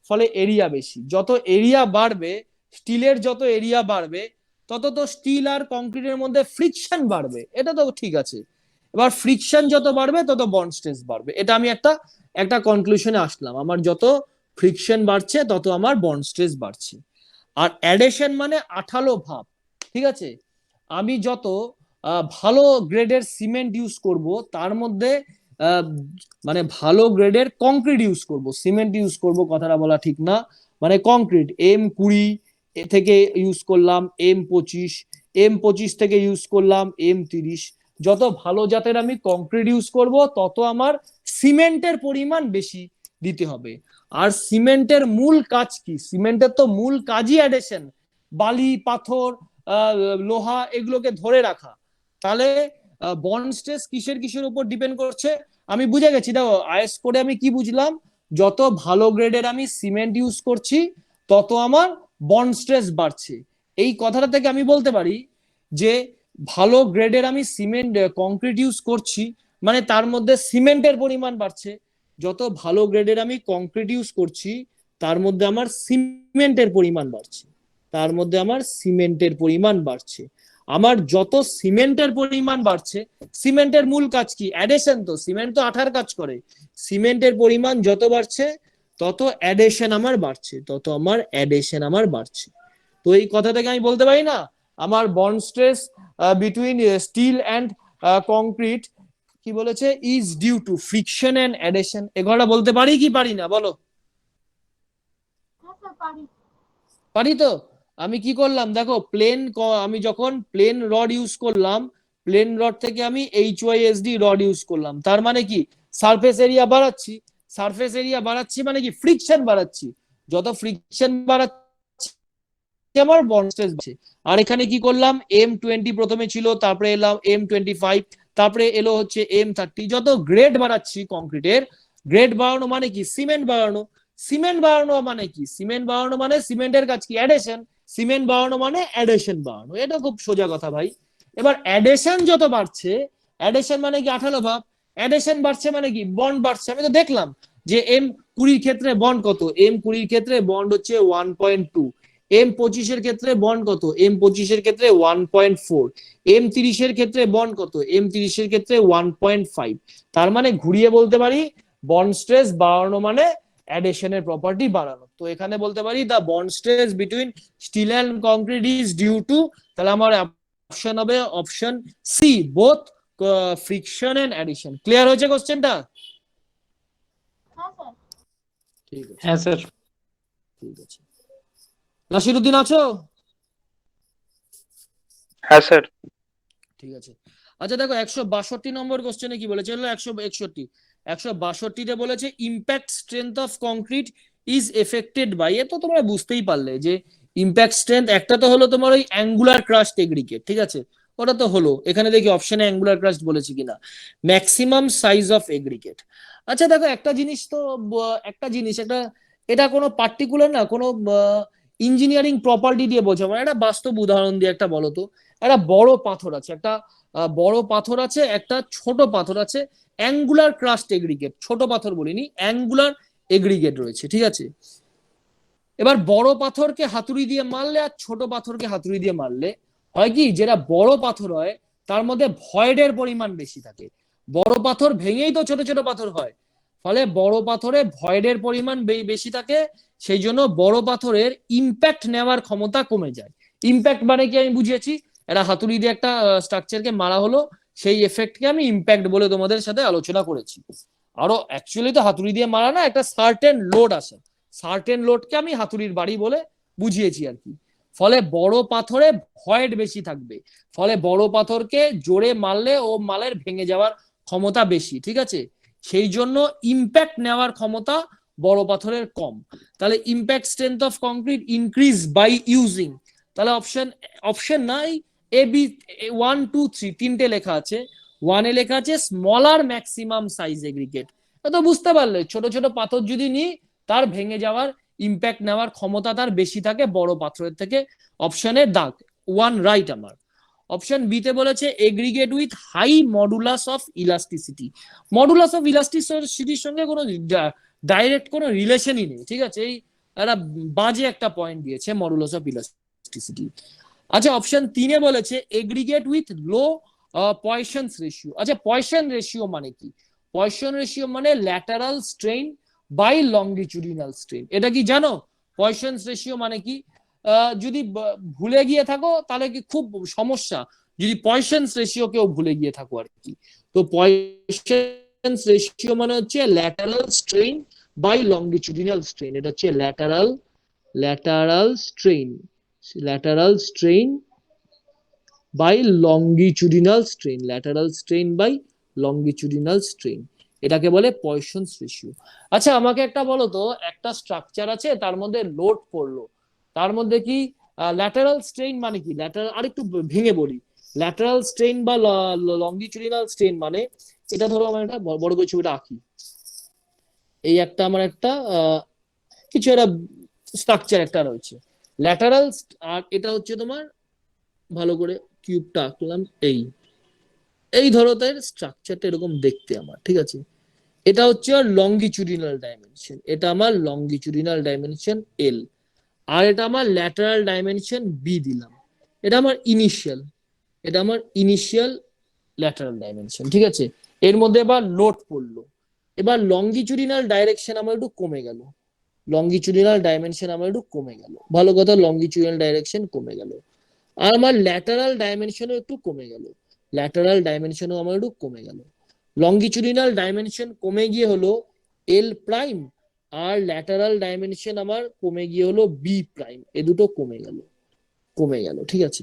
ফলে এরিয়া বেশি। যত এরিয়া বাড়বে, স্টিলের যত এরিয়া বাড়বে, তত তো স্টিল আর কংক্রিটের মধ্যে ফ্রিকশন বাড়বে, এটা তো ঠিক আছে। এবার ফ্রিকশন যত বাড়বে তত বন্ড স্ট্রেস বাড়বে, এটা আমি একটা কনক্লুশনে আসলাম, আমার যত ফ্রিকশন বাড়ছে তত আমার বন্ড স্ট্রেস বাড়ছে। আর অ্যাডেশন মানে আঠালো ভাব। ঠিক আছে, আমি যত ভালো গ্রেডের সিমেন্ট ইউজ করব, তার মধ্যে মানে ভালো গ্রেডের কংক্রিট ইউজ করব, সিমেন্ট ইউজ করব কথাটা বলা ঠিক না, মানে কংক্রিট M20 থেকে ইউজ করলাম M25 থেকে ইউজ করলাম M30। যত ভালো জাতের আমি কংক্রিট ইউজ করব, তত আমার সিমেন্টের পরিমাণ বেশি দিতে হবে। আর সিমেন্টের মূল কাজ কি? সিমেন্টের তো মূল কাজই অ্যাডেশন, বালি পাথর লোহা এগুলোকে ধরে রাখা। তাহলে বন্ড স্ট্রেস কিসের উপর ডিপেন্ড করছে? আমি বুঝে গেছি, দেখো আইএস কোডে আমি কি বুঝলাম, যত ভালো গ্রেডের আমি সিমেন্ট ইউজ করছি তত আমার বন্ড স্ট্রেস বাড়ছে। এই কথাটা থেকে আমি বলতে পারি যে ভালো গ্রেডের আমি সিমেন্ট কংক্রিট ইউজ করছি মানে তার মধ্যে সিমেন্টের পরিমাণ বাড়ছে। যত ভালো গ্রেডের আমি কংক্রিট ইউজ করছি তার মধ্যে আমার সিমেন্টের পরিমাণ বাড়ছে, তার মধ্যে আমার সিমেন্টের পরিমাণ বাড়ছে। আমার যত সিমেন্টের পরিমাণ বাড়ছে, সিমেন্টের মূল কাজ কি? অ্যাডেশন। তো সিমেন্ট তো আঠার কাজ করে। সিমেন্টের পরিমাণ যত বাড়ছে তত অ্যাডেশন আমার বাড়ছে, তত আমার অ্যাডেশন আমার বাড়ছে। তো এই কথা থেকে আমি বলতে পারি না আমার bond stress between steel and concrete কি বলেছে, is due to friction and adhesion. এ কথাটা বলতে পারি কি পারি না বলো? পারি তো। আমি কি করলাম দেখো, আমি যখন প্লেন রড ইউজ করলাম, প্লেন রড থেকে আমি HYSD রড ইউজ করলাম, তার মানে কি সারফেস এরিয়া বাড়াচ্ছি। সারফেস এরিয়া বাড়াচ্ছি মানে কি ফ্রিকশন বাড়াচ্ছি। যত ফ্রিকশন বাড়াচ্ছি আমার বন্ড স্ট্রেস বাড়ছে। আর এখানে কি করলাম, M20 প্রথমে ছিল, তারপরে এলাম M25, তারপরে এলো হচ্ছে M30। যত গ্রেড বাড়াচ্ছি কংক্রিটের, গ্রেড বাড়ানো মানে কি সিমেন্ট বাড়ানো। সিমেন্ট বাড়ানো মানে কি? সিমেন্ট বাড়ানো মানে সিমেন্টের কাজ কি? অ্যাডেশন। সিমেন্ট বাড়ানো মানে অ্যাডেশন বাড়ানো। এটা খুব সোজা কথা ভাই। এবার অ্যাডেশন যত বাড়ছে, অ্যাডেশন মানে কি আঠালো ভাব, অ্যাডেশন বাড়ছে মানে কি বন্ড বাড়ছে। আমি তো দেখলাম যে M20 ক্ষেত্রে বন্ড কত, M20 ক্ষেত্রে বন্ড হচ্ছে 1.2, M25 ক্ষেত্রে বন্ড কত, M25 ক্ষেত্রে 1.4, M30 ক্ষেত্রে বন্ড কত, M30 ক্ষেত্রে 1.5। তার মানে ঘুরিয়ে বলতে পারি বন্ড স্ট্রেস বাড়ানো মানে অ্যাডেশনের প্রপার্টি বাড়ানো। তো এখানে বলতে পারি the bond stress between steel and concrete is due to, তাহলে আমার অপশন হবে option C, both friction and adhesion. Clear হয়েছে কোশ্চেনটা? ঠিক আছে, হ্যাঁ স্যার। ঠিক আছে। নাসিরউদ্দিন আছো? হ্যাঁ স্যার। ঠিক আছে। আচ্ছা দেখো 162 নম্বর কোশ্চেনে কি বলেছে, 161 162তে বলেছে impact strength of concrete is affected by. এ তো তোমরা বুঝতেই পারলে যে ইম্প্যাক্ট স্ট্রেংথ একটা তো হলো তোমার ওই অ্যাঙ্গুলার ক্রাস্ট এগ্রিগেট, ঠিক আছে, ওটা তো হলো। এখানে দেখি অপশনে অ্যাঙ্গুলার ক্রাস্ট বলেছে কিনা, ম্যাক্সিমাম সাইজ অফ এগ্রিগেট। আচ্ছা দেখো একটা জিনিস তো একটা এটা কোনো পার্টিকুলার না, কোনো ইঞ্জিনিয়ারিং প্রপার্টি দিয়ে বোঝাবো না, একটা বাস্তব উদাহরণ দিয়ে একটা বলো তো। একটা বড় পাথর আছে, একটা বড় পাথর আছে, একটা ছোট পাথর আছে, অ্যাঙ্গুলার ক্রাস্ট এগ্রিগেট, ছোট পাথর বলিনি, অ্যাঙ্গুলার এগ্রিগেট রয়েছে, ঠিক আছে। এবার বড় পাথরকে হাতুড়ি দিয়ে মারলে আর ছোট পাথরকে হাতুড়ি দিয়ে মারলে হয় কি, যেটা বড় পাথর হয় তার মধ্যে ভয়েডের পরিমাণ বেশি থাকে। বড় পাথর ভেঙেই তো ছোট ছোট পাথর হয়, ফলে বড় পাথরে ভয়েডের পরিমাণ বেশি থাকে, সেই জন্য বড় পাথরের ইম্প্যাক্ট নেওয়ার ক্ষমতা কমে যায়। ইম্প্যাক্ট মানে কি আমি বুঝিয়েছি, এরা হাতুড়ি দিয়ে একটা স্ট্রাকচারকে মারা হলো, সেই এফেক্টকে আমি ইম্প্যাক্ট বলে তোমাদের সাথে আলোচনা করেছি। আরো অ্যাকচুয়ালি তো হাতুড়ি দিয়ে মারা না, একটা সার্টেন লোড আসে, সার্টেন লোডকে আমি হাতুড়ির বাড়ি বলে বুঝিয়েছি আর কি। ফলে বড় পাথরে ভয়েড বেশি থাকবে, ফলে বড় পাথরকে জোরে মারলে ও মালের ভেঙে যাওয়ার ক্ষমতা বেশি, ঠিক আছে। সেই জন্য ইম্প্যাক্ট নেওয়ার ক্ষমতা বড় পাথরের কম। তাহলে impact strength of concrete increase by using, তাহলে অপশন নাই এ বি 1 2 3 তিনটে লেখা আছে। 1 এ লেখা আছে স্মলার ম্যাক্সিমাম সাইজ এগ্রিগেট, তো বুঝতে পারলে ছোট ছোট পাথর যদি নিই তার ভেঙে যাওয়ার ইম্প্যাক্ট নেওয়ার ক্ষমতা তার বেশি থাকে বড় পাথরের থেকে। অপশনের দাগ 1 রাইট আমার। অপশন বি তে বলেছে aggregate with high modulus of elasticity. Modulus of ইলাস্টিসিটির সঙ্গে কোনো ডাইরেক্ট কোনো রিলেশনই নেই, ঠিক আছে। এই একটা বাজে একটা পয়েন্ট দিয়েছে মডুলাস অফ ইলাস্টিসিটি। আচ্ছা অপশন 3 এ বলেছে aggregate with low poison ratio. আচ্ছা পয়সন রেশিও মানে কি? পয়সন রেশিও মানে lateral strain by longitudinal strain. এটা কি জানো পয়সন রেশিও মানে কি? যদি ভুলে গিয়ে থাকো তাহলে কি খুব সমস্যা, যদি পয়সন রেশিও কেউ ভুলে গিয়ে থাকো আর কি। তো পয়সন রেশিও মানে হচ্ছে lateral strain by longitudinal strain. এটা হচ্ছে lateral strain by longitudinal strain, lateral strain by longitudinal strain, এটাকে বলে পয়সন রেশিও। আচ্ছা আমাকে একটা বলো তো, একটা স্ট্রাকচার আছে তার মধ্যে লোড পড়লো, তার মধ্যে কি ল্যাটারাল স্ট্রেইন মানে কি? ল্যাটারাল আরেকটু ভেঙে বলি, ল্যাটারাল স্ট্রেইন বা লংগিচুডিনাল স্ট্রেইন মানে, এটা ধরো আমার একটা বড় করে ছবিটা আঁকি, এই একটা আমার একটা কিছু একটা স্ট্রাকচার একটা রয়েছে ল্যাটারাল, আর এটা হচ্ছে তোমার, ভালো করে কিউবটা আঁকলাম, এই এই ধরনের স্ট্রাকচারটা এরকম দেখতে আমার, ঠিক আছে। এটা হচ্ছে আর লঙ্গিচুডিনাল ডাইমেনশন, এটা আমার লঙ্গিচুডিনাল ডাইমেনশন এল, আর এটা আমার ল্যাটারাল ডাইমেনশন বি দিলাম। এটা আমার ইনিশিয়াল, এটা আমার ইনিশিয়াল ল্যাটারাল ডাইমেনশন, ঠিক আছে। এর মধ্যে এবার লোড পড়লো, এবার লঙ্গিচুডিনাল ডাইরেকশন আমার একটু কমে গেল, লঙ্গিচুডিনাল ডাইমেনশন আমার একটু কমে গেল, ভালো কথা, লঙ্গিচুডিনাল ডাইরেকশন কমে গেল। আর আমার ল্যাটারাল ডাইমেনশনও একটু কমে গেল, ল্যাটারাল ডাইমেনশনও আমার একটু কমে গেল। লঙ্গিচুডিনাল ডাইমেনশন কমে গিয়ে হলো এল প্রাইম, আর ল্যাটারাল ডাইমেনশন আমার কমে গিয়ে হলো বি প্রাইম, এ দুটো কমে গেল, কমে গেল, ঠিক আছে।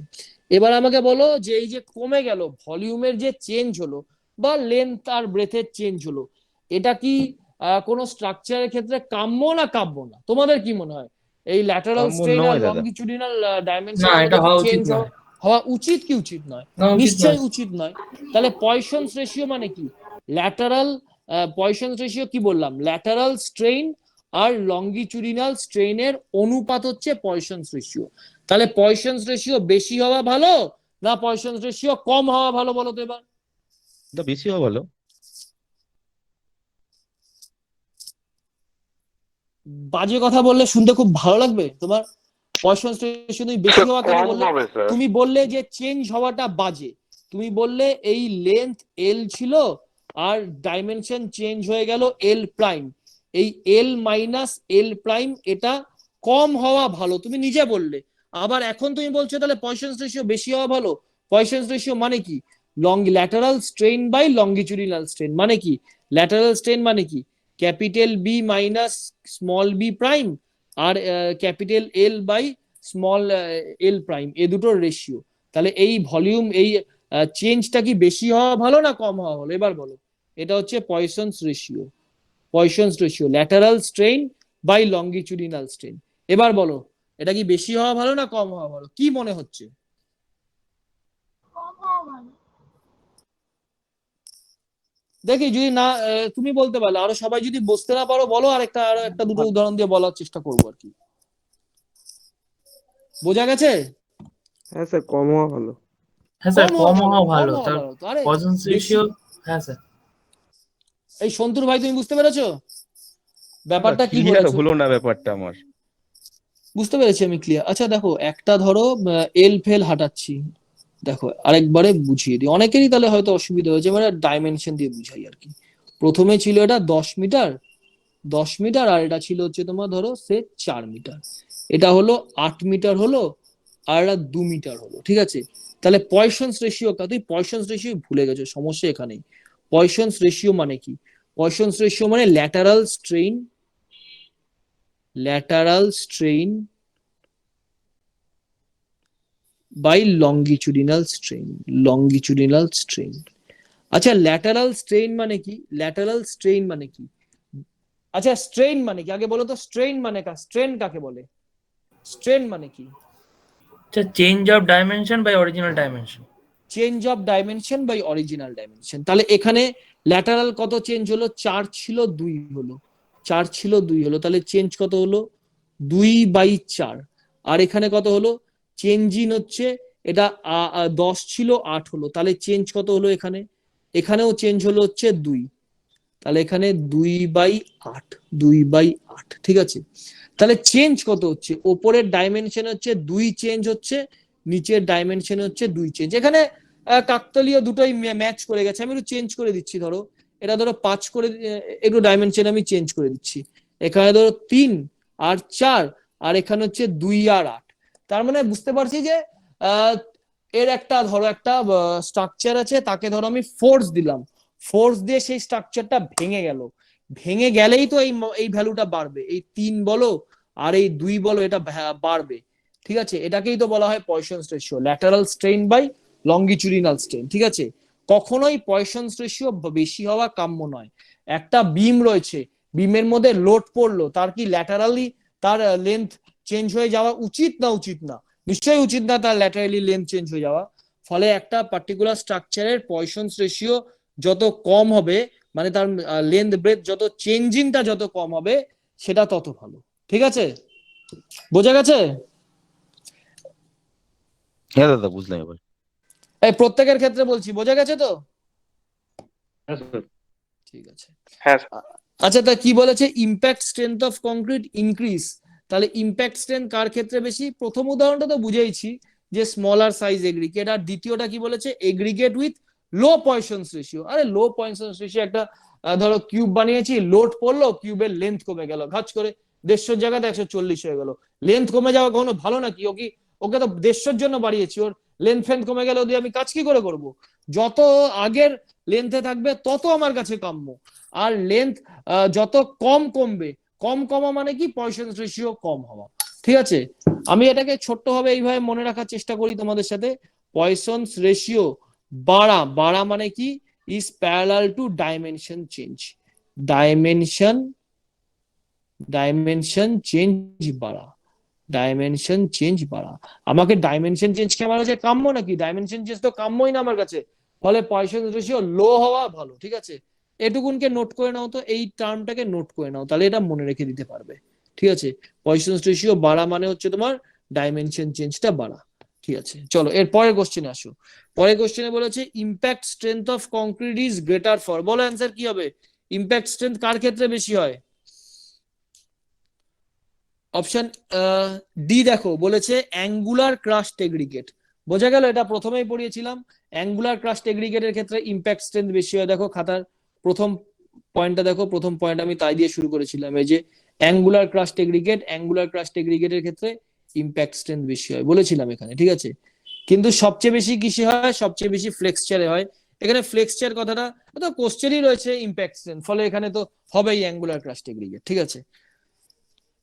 এবার আমাকে বলো যে এই যে কমে গেল ভলিউমের যে চেঞ্জ হলো বা লেন্থ আর ব্রেথের চেঞ্জ হলো, এটা কি কোনো স্ট্রাকচারের ক্ষেত্রে কাম্য না কাম্য না? তোমাদের কি মনে হয় এই ল্যাটারাল কাম্য স্ট্রেন আর নয় দাদা। লঙ্গিচুডিনাল না, ডাইমেনশনের এটা মধ্যে হওয়া উচিত চেঞ্জ নয়। হওয়া উচিত কি উচিত নয়? না, উচিত নয়। নিশ্চয়ই উচিত নয়। তাহলে পয়সনস রেশিও মানে কি? ল্যাটারাল পয়সনস রেশিও কি বললাম? ল্যাটারাল স্ট্রেইন আর লঙ্গিচুডিনাল স্ট্রেইনের অনুপাত হচ্ছে পয়সনস রেশিও। তাহলে পয়সনস রেশিও বেশি হওয়া ভালো না পয়সনস রেশিও কম হওয়া ভালো, বলো তো এবার। এটা বেশি হওয়া ভালো। বাজে কথা বললে শুনতে খুব ভালো লাগবে তোমার? পয়সনস রেশিও তুমি বেশি হওয়া কেন বললে? তুমি বললে যে চেঞ্জ হওয়াটা বাজে, তুমি বললে এই লেন্থ এল ছিল আর ডাইমেনশন চেঞ্জ হয়ে গেল এল প্রাইম, এই এল মাইনাস এল প্রাইম এটা কম হওয়া ভালো, তুমি নিজে বললে। আবার এখন তুমি বলছো তাহলে পয়সনস রেশিও বেশি হওয়া ভালো। পয়সনস রেশিও মানে কি? Lateral strain by longitudinal strain মানে কি? ল্যাটারাল স্ট্রেন মানে কি? Capital B minus small b prime আর capital L by small l prime, এ দুটোর রেশিও। তাহলে এই ভলিউম, এই চেঞ্জটা কি বেশি হওয়া ভালো না কম হওয়া ভালো? এবার বলো। এটা হচ্ছে Poisson's ratio, Poisson's ratio lateral strain by longitudinal strain. এবার বলো এটা কি বেশি হওয়া ভালো না কম হওয়া ভালো? কি মনে হচ্ছে? দেখি যদি না তুমি বলতে পারলে, আরো সবাই যদি বুঝতে না পারো বলো, আর আরো একটা দুটো উদাহরণ দিয়ে বলার চেষ্টা করবো আর কি। বোঝা গেছে? হ্যাঁ স্যার, কম হওয়া ভালো। হ্যাঁ স্যার, কম হওয়া কম ভালো। হওয়া তার ভালো তো। আরে পয়সনস বেশি, রেশিও। হ্যাঁ স্যার। এই সন্তুর ভাই তুমি বুঝতে পেরেছো ব্যাপারটা কি ক্লিয়ার বলেছো? হলো না ব্যাপারটা আমার। বুঝতে পেরেছি আমি, ক্লিয়ার। আচ্ছা দেখো, একটা ধরো এল ফেল হাঁটাচ্ছি, দেখো আরেকবারে বুঝিয়ে দিই, অনেকেরই তাহলে হয়তো অসুবিধা হয়েছে, মানে ডাইমেনশন দিয়ে বুঝাই আর কি। প্রথমে ছিল এটা 10 মিটার, 10 মিটার, আর এটা ছিল হচ্ছে তোমার ধরো সে 4 মিটার, এটা হলো 8 মিটার হলো, আর এটা 2 মিটার হলো, ঠিক আছে। তাহলে পয়সনস রেশিও, তুই পয়সনস রেশিও ভুলে গেছো, সমস্যা এখানেই। পয়সনস রেশিও মানে কি? পয়সনস রেশিও মানে lateral strain, lateral strain by longitudinal strain, longitudinal strain. আচ্ছা ল্যাটারাল স্ট্রেইন মানে কি? ল্যাটারাল স্ট্রেইন মানে কি? আচ্ছা স্ট্রেইন মানে কি আগে বলো তো? স্ট্রেইন মানে স্ট্রেন কাকে বলে? স্ট্রেন মানে কি? আচ্ছা, change of dimension by original dimension. Change of dimension by original dimension. তাহলে এখানে ল্যাটারাল কত চেঞ্জ হলো? 4 ছিল 2 হলো, 4 ছিল 2 হলো, তাহলে চেঞ্জ কত হলো? 2/4। আর এখানে কত হলো? চেঞ্জ ইন হচ্ছে এটা 10 ছিল 8 হলো, তাহলে চেঞ্জ কত হলো এখানে? এখানেও চেঞ্জ হলো হচ্ছে 2, তাহলে এখানে 2/8, 2/8, ঠিক আছে। তাহলে চেঞ্জ কত হচ্ছে? ওপরের ডাইমেনশন হচ্ছে 2 চেঞ্জ হচ্ছে, নিচের ডাইমেনশন হচ্ছে 2 চেঞ্জ। এখানে কাকতালীয় দুটোই ম্যাচ করে গেছে, আমি একটু চেঞ্জ করে দিচ্ছি। ধরো এটা ধরো 5 করে, একটু ডাইমেনশন আমি চেঞ্জ করে দিচ্ছি। এখানে ধরো 3 আর 4, আর এখানে হচ্ছে 2 আর 8। তার মানে বুঝতে পারছি যে এর একটা ধরো একটা স্ট্রাকচার আছে, তাকে ধরো আমি ফোর্স দিলাম, ফোর্স দিয়ে সেই স্ট্রাকচারটা ভেঙে গেল, ভেঙে গেলেই তো এই ভ্যালুটা বাড়বে, এই 3 বলো আর এই 2 বলো, এটা বাড়বে, ঠিক আছে। এটাকেই তো বলা হয় Poisson's ratio, lateral strain by longitudinal strain, ঠিক আছে। কখনোই পয়সনস রেশিও বেশি হওয়া কাম্য নয়। একটা বিম রয়েছে, বিমের মধ্যে লোড পড়লো, তার কি ল্যাটারালি তার লেন্থ চেঞ্জ হয়ে যাওয়া উচিত না উচিত না? নিশ্চয়ই উচিত না তার ল্যাটারালি লেন্থ চেঞ্জ হয়ে যাওয়া। ফলে একটা পার্টিকুলার স্ট্রাকচারের পয়সনস রেশিও যত কম হবে মানে তার লেন্থ ব্রেথ যত চেঞ্জিংটা যত কম হবে সেটা তত ভালো। ঠিক আছে, বোঝা গেছে? হ্যাঁ দাদা বুঝলাম এবার। এই প্রত্যেকের ক্ষেত্রে বলছি, বোঝা গেছে তো? ঠিক আছে। হ্যাঁ আচ্ছা, তা কি বলেছে? Impact strength of concrete increase. তাহলে ইম্প্যাক্ট স্ট্রেংথ কার ক্ষেত্রে বেশি? প্রথম উদাহরণটা তো বুঝেইছি যে স্মলার সাইজ এগ্রিগেট, আর দ্বিতীয়টা কি বলেছে? Aggregate with low Poisson's ratio. আরে লো পয়সনস রেশিও, একটা ধরো কিউব বানিয়েছি, লোড পড়লো, কিউবের লেন্থ কমে গেল ঘাচ করে, 150 জায়গাতে 140 হয়ে গেল। লেন্থ কমে যাওয়া কখনো ভালো নাকি? ওকে তো 150 জন্য বাড়িয়েছি, ওর লেন্থ ফেন্থ কমে গেল দিয়ে আমি কাজ কি করে করব? যত আগের লেন্থে থাকবে তত আমার কাছে কাম্য। আর লেন্থ যত কম কমবে, কম কমা মানে কি? পয়সনস রেশিও কম হওয়া। ঠিক আছে, আমি এটাকে ছোট্ট ভাবে এইভাবে মনে রাখার চেষ্টা করি তোমাদের সাথে। পয়সনস রেশিও বাড়া, বাড়া মানে কি? Is parallel to dimension change. Dimension change বাড়া, ডাইমেনশন চেঞ্জ বাড়া। আমাকে ডাইমেনশন চেঞ্জ কি আমার কাছে কাম্য নাকি? ডাইমেনশন চেঞ্জ তো কাম্যই না আমার কাছে। ফলে পয়সনস রেশিও লো হওয়া ভালো। ঠিক আছে, এটুকুনকে নোট করে নাও তো, এই টার্মটাকে নোট করে নাও, তাহলে এটা মনে রেখে দিতে পারবে। ঠিক আছে, পয়সনস রেশিও বাড়া মানে হচ্ছে তোমার ডাইমেনশন চেঞ্জটা বাড়া। ঠিক আছে, চলো এর পরের কোশ্চেনে আসো। পরের কোশ্চেনে বলেছে impact strength of concrete is greater for. বলো অ্যান্সার কি হবে? ইম্প্যাক্ট স্ট্রেংথ কার ক্ষেত্রে বেশি হয়? অপশন ডি দেখো, বলেছে অ্যাঙ্গুলার ক্রাস্ট এগ্রিগেট। বোঝা গেল? এটা প্রথমেই পড়িয়েছিলাম। অ্যাঙ্গুলার ক্রাস্ট এগ্রিগেটের ক্ষেত্রে ইম্প্যাক্ট স্ট্রেংথ বেশি হয়। দেখো খাতার প্রথম পয়েন্টটা দেখো, প্রথম পয়েন্ট আমি তাই দিয়ে শুরু করেছিলাম, এই যে angular crushed aggregate, angular crushed এগ্রিগেটের ক্ষেত্রে ইম্প্যাক্ট স্ট্রেংথ বেশি হয় বলেছিলাম এখানে। ঠিক আছে, কিন্তু সবচেয়ে বেশি কিসে হয়? সবচেয়ে বেশি ফ্লেক্সচারে হয়। এখানে ফ্লেক্সচার কথাটা তো কোশ্চেনই রয়েছে ইম্প্যাক্ট স্ট্রেংথ, ফলে এখানে তো হবেই অ্যাঙ্গুলার ক্রাস্ট এগ্রিগেট। ঠিক আছে,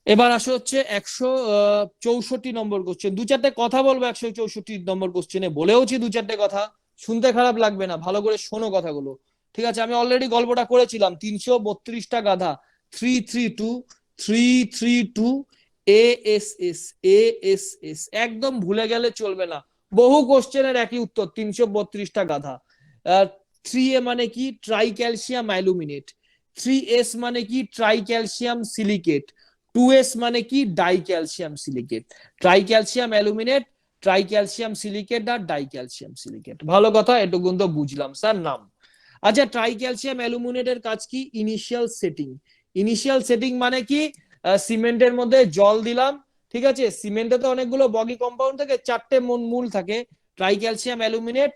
এবার আসো হচ্ছে 164 নম্বর কোশ্চেন। দু চারটে কথা বলবো 164 নম্বর কোশ্চেনে, বলেওছি দু চারটে কথা, শুনতে খারাপ লাগবে না, ভালো করে শোনো কথাগুলো। ঠিক আছে, আমি অলরেডি গল্পটা করেছিলাম। 332টা গাধা, 332 ASS ASS, একদম ভুলে গেলে চলবে না। বহু কোশ্চেনের একই উত্তর, 332টা গাধা। 3A মানে কি? Try calcium aluminate. 3S মানে কি? Try calcium silicate. 2S মানে কি? Di calcium silicate. Tri calcium aluminate, tri calcium silicate আর ডাই ক্যালসিয়াম সিলিকেট। ভালো কথা, এটুকুন তো বুঝলাম স্যার নাম। আচ্ছা, ট্রাই ক্যালসিয়াম অ্যালুমিনেটের কাজ কি? Initial setting. ইনিশিয়াল সেটিং মানে কি? সিমেন্টের মধ্যে জল দিলাম। ঠিক আছে, সিমেন্টে তো অনেকগুলো বগি কম্পাউন্ড থাকে, 4টে মূল থাকে, tri calcium aluminate,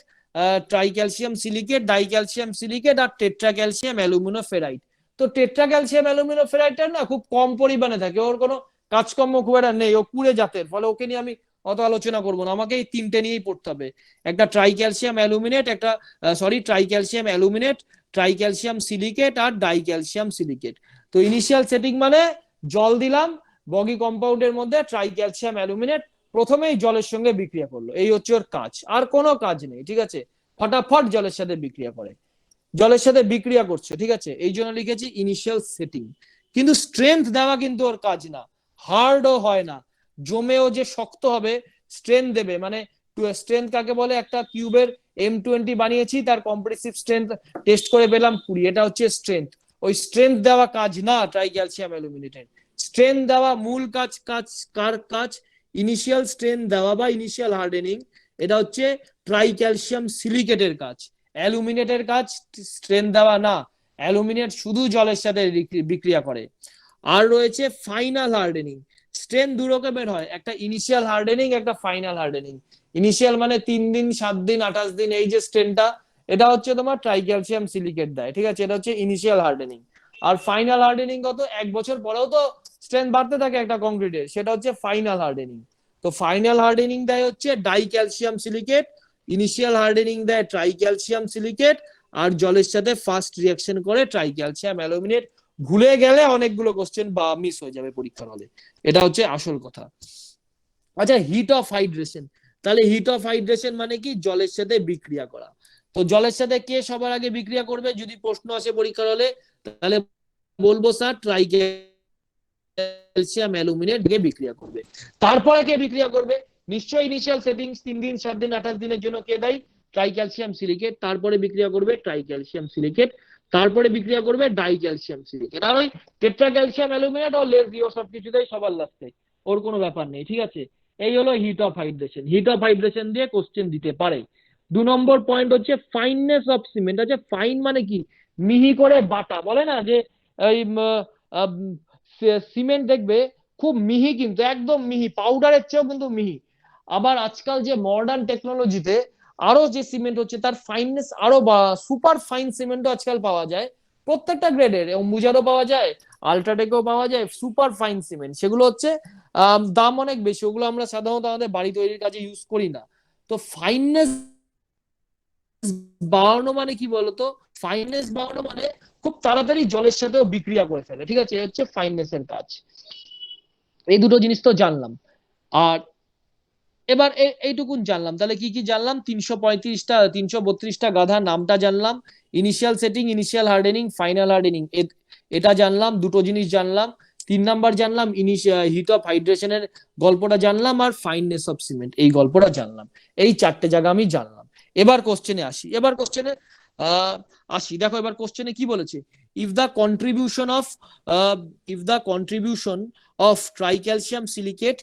tri calcium silicate, di calcium silicate আর টেট্রা ক্যালসিয়াম অ্যালুমিনোফেরাইট। তো টেট্রা ক্যালসিয়াম অ্যালুমিনোফেরাইটটা না খুব কম পরিমাণে থাকে, ওর কোনো কাজকর্ম খুব একটা নেই, ও পুড়ে জাতের, ফলে ওকে নিয়ে আমি অত আলোচনা করবো না। আমাকে এই তিনটে নিয়েই পড়তে হবে, একটা ট্রাই ক্যালসিয়াম অ্যালুমিনেট, একটা tri calcium aluminate, tri calcium silicate আর ডাই ক্যালসিয়াম সিলিকেট। তো ইনিশিয়াল সেটিং মানে জল দিলাম বগি কম্পাউন্ডের মধ্যে, ট্রাই ক্যালসিয়াম অ্যালুমিনেট প্রথমেই জলের সঙ্গে বিক্রিয়া করলো, এই হচ্ছে ওর কাজ, আর কোনো কাজ নেই। ঠিক আছে, ফটাফট জলের সাথে বিক্রিয়া করে, জলের সাথে বিক্রিয়া করছে। ঠিক আছে, এই জন্য লিখেছি ইনিশিয়াল সেটিং। কিন্তু স্ট্রেংথ দেওয়া কিন্তু ওর কাজ না, হার্ডও হয় না, জমেও যে শক্ত হবে স্ট্রেংথ দেবে। মানে স্ট্রেংথ কাকে বলে? একটা কিউবের M20 বানিয়েছি, তার কম্প্রেসিভ স্ট্রেংথ টেস্ট করে পেলাম 20, এটা হচ্ছে স্ট্রেংথ। ওই স্ট্রেংথ দেওয়া কাজ না ট্রাই ক্যালসিয়াম অ্যালুমিনেটের। স্ট্রেংথ দেওয়া মূল কাজ, কার কাজ? ইনিশিয়াল স্ট্রেংথ দেওয়া বা ইনিশিয়াল হার্ডেনিং, এটা হচ্ছে ট্রাই ক্যালসিয়াম সিলিকেটের কাজ। অ্যালুমিনেটের কাজ স্ট্রেংথ দেওয়া না, অ্যালুমিনেট শুধু জলের সাথে বিক্রিয়া করে। আর রয়েছে ফাইনাল হার্ডেনিং। স্ট্রেংথ দু রকমের হয়, একটা ইনিশিয়াল হার্ডেনিং, একটা ফাইনাল হার্ডেনিং। ইনিশিয়াল মানে 3 দিন 7 দিন 28 দিন, এই যে স্ট্রেংথটা, এটা হচ্ছে তোমার ট্রাই ক্যালসিয়াম সিলিকেট দেয়। ঠিক আছে, এটা হচ্ছে ইনিশিয়াল হার্ডেনিং। আর ফাইনাল হার্ডেনিং কত? 1 বছর পরেও তো স্ট্রেংথ বাড়তে থাকে একটা কংক্রিটের, সেটা হচ্ছে ফাইনাল হার্ডেনিং। তো ফাইনাল হার্ডেনিং দেয় হচ্ছে die calcium silicate, initial hardening দেয় ট্রাই ক্যালসিয়াম সিলিকেট, আর জলের সাথে ফার্স্ট রিঅ্যাকশন করে ট্রাই ক্যালসিয়াম অ্যালুমিনেট। ভুলে গেলে অনেকগুলো কোশ্চেন বা মিস হয়ে যাবে পরীক্ষার হলে, এটা হচ্ছে আসল কথা। আচ্ছা, হিট অফ হাইড্রেশন। তাহলে হিট অফ হাইড্রেশন মানে কি? জলের সাথে বিক্রিয়া করা। তো জলের সাথে কে সবার আগে বিক্রিয়া করবে যদি প্রশ্ন আসে পরীক্ষার হলে? তাহলে বলবো স্যার ট্রাই ক্যালসিয়াম অ্যালুমিনেট বিক্রিয়া করবে। তারপরে কে বিক্রিয়া করবে? নিশ্চয়ই ইনিশিয়াল সেটিংস 3 দিন 7 দিন 28 দিনের জন্য কে দেয়? Try calcium silicate. তারপরে বিক্রিয়া করবে ট্রাই ক্যালসিয়াম সিলিকেট, তারপরে বিক্রিয়া করবে ডাই ক্যালসিয়াম সিলিকেট, আর ওই টেট্রা ক্যালসিয়াম অ্যালুমিনেট ও লেস দিয়ে সবকিছুতেই সবার লাস্টে, ওর কোনো ব্যাপার নেই, ঠিক আছে। এই হলো hit of hydration. Hit of hydration দিয়ে কোশ্চেন দিতে পারে। 2 নম্বর পয়েন্ট হচ্ছে ফাইননেস অফ সিমেন্ট। আছে ফাইন মানে কি, মিহি করে বাটা, বলে না যে এই সিমেন্ট দেখবে খুব মিহি, কিন্তু একদম মিহি, পাউডারের চেয়েও কিন্তু মিহি। আবার আজকাল যে মডার্ন টেকনোলজিতে আরো যে সিমেন্ট হচ্ছে তার ফাইননেস আরো, সুপার ফাইন সিমেন্টও আজকাল পাওয়া যায় প্রত্যেকটা গ্রেডের, অম্বুজারও পাওয়া যায়, আলট্রাটেকও পাওয়া যায়, সুপার ফাইন সিমেন্ট। সেগুলো হচ্ছে দাম অনেক বেশি, ওগুলো আমরা সাধারণত আমাদের বাড়ি তৈরির কাজে ইউজ করি না। তো ফাইননেস বাড়ানো মানে কি বলতো, ফাইননেস বাড়ানো মানে খুব তাড়াতাড়ি জলের সাথেও বিক্রিয়া করে ফেলে, ঠিক আছে, এই হচ্ছে ফাইননেস এর কাজ। এই দুটো জিনিস তো জানলাম। আর এবার এইটুকুন জানলাম, তাহলে কি কি জানলাম, 335টা 332টা গাধার নামটা জানলাম, initial setting, initial hardening, final hardening, এটা জানলাম, দুটো জিনিস জানলাম। 3 নাম্বার জানলাম হিট অফ হাইড্রেশনের গল্পটা জানলাম, আর ফাইননেস অফ সিমেন্ট এই গল্পটা জানলাম। এই 4টে জায়গা আমি জানলাম। এবার কোশ্চেনে আসি, দেখো এবার কোশ্চেনে কি বলেছে, if the contribution of tricalcium silicate,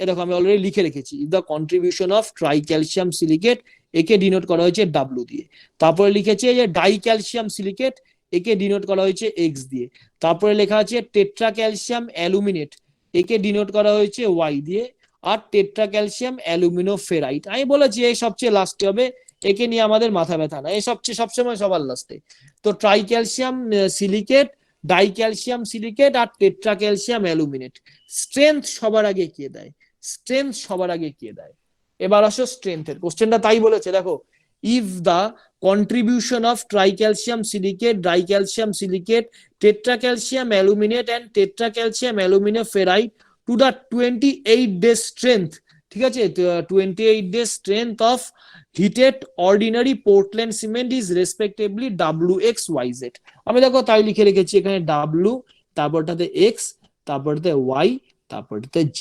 এরকম আমি অলরেডি লিখে রেখেছি, if the contribution of tricalcium silicate, একে ডিনোট করা হয়েছে ডাব্লিউ দিয়ে। তারপরে লিখেছে যে ডাই ক্যালসিয়াম সিলিকেট, একে ডিনোট করা হয়েছে এক্স দিয়ে। তারপরে লেখা আছে টেট্রা ক্যালসিয়াম অ্যালুমিনেট, একে ডিনোট করা হয়েছে ওয়াই দিয়ে। আর টেট্রা ক্যালসিয়াম অ্যালুমিনোফেরাইট, আমি বলেছি এই সবচেয়ে লাস্টে হবে, একে নিয়ে আমাদের মাথা ব্যথা না, এই সবসময় সবার লাস্টে। তো try calcium silicate, di calcium silicate আর টেট্রা ক্যালসিয়াম অ্যালুমিনেট। স্ট্রেংথ সবার আগে কে দেয়, স্ট্রেংথ সবার আগে কে দেয়? এবার আসো স্ট্রেংথের কোশ্চেনটা, তাই বলেছে দেখো, if the contribution of tricalcium silicate, dicalcium silicate, tetracalcium aluminate and tetracalcium aluminoferrite to the 28 day strength, ঠিক আছে, 28 day strength of heated ordinary Portland cement is respectively WXYZ। আমি দেখো তাই লিখে রেখেছি এখানে W, তারপরটাতে X, তারপরটাতে Y, তারপরটাতে Z।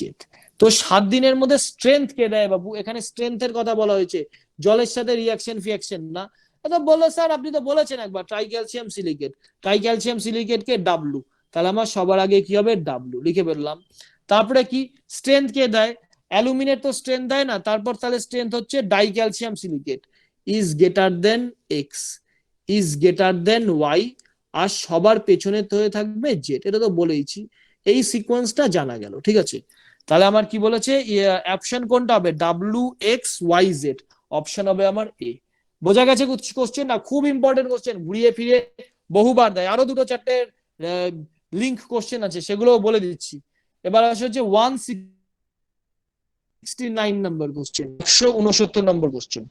তো 7 দিনের মধ্যে স্ট্রেংথ কে দেয় বাবু? এখানে স্ট্রেংথের কথা বলা হয়েছে, জলের সাথে রিঅ্যাকশন ফিয়াকশন না। তো বললো স্যার আপনি তো বলেছেন একবার ট্রাইক্যালসিয়াম সিলিকেট কে ডাব্লু, তাহলে আমার সবার আগে কি হবে, ডাব্লু লিখে ফেললাম। তারপরে কি স্ট্রেংথ কে দেয়, অ্যালুমিনেট তো স্ট্রেংথ দেয় না, তারপর তাহলে স্ট্রেংথ হচ্ছে dicalcium silicate is greater than X, is greater than Y, আর সবার পেছনে হয়ে থাকবে জেড। এটা তো বলেইছি, এই সিকোয়েন্সটা জানা গেল, ঠিক আছে। তাহলে আমার কি বলেছে, অপশন কোনটা হবে, WXYZ, অপশন হবে আমার এ। বোঝা গেছে কোশ্চেন না? খুব ইম্পর্টেন্ট কোশ্চেন, ঘুরিয়ে ফিরে বহুবার দেয়। আরো 2-4টে লিঙ্ক কোশ্চেন আছে, সেগুলো বলে দিচ্ছি। এবার আসে হচ্ছে 169 নম্বর কোশ্চেন, 169 নম্বর কোশ্চেন।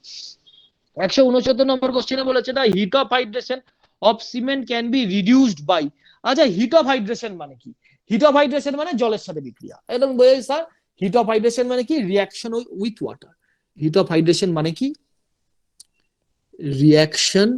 169 নম্বর কোশ্চেনে বলেছে the heat of hydration of cement can be reduced by. আচ্ছা, হিট অফ হাইড্রেশন মানে কি? হিট অফ হাইড্রেশন মানে জলের সাথে বিক্রিয়া, একদম বোঝাই স্যার। হিট অফ হাইড্রেশন মানে কি, reaction with water. Hit of hydration মানে কি, রিঅ্যাকশন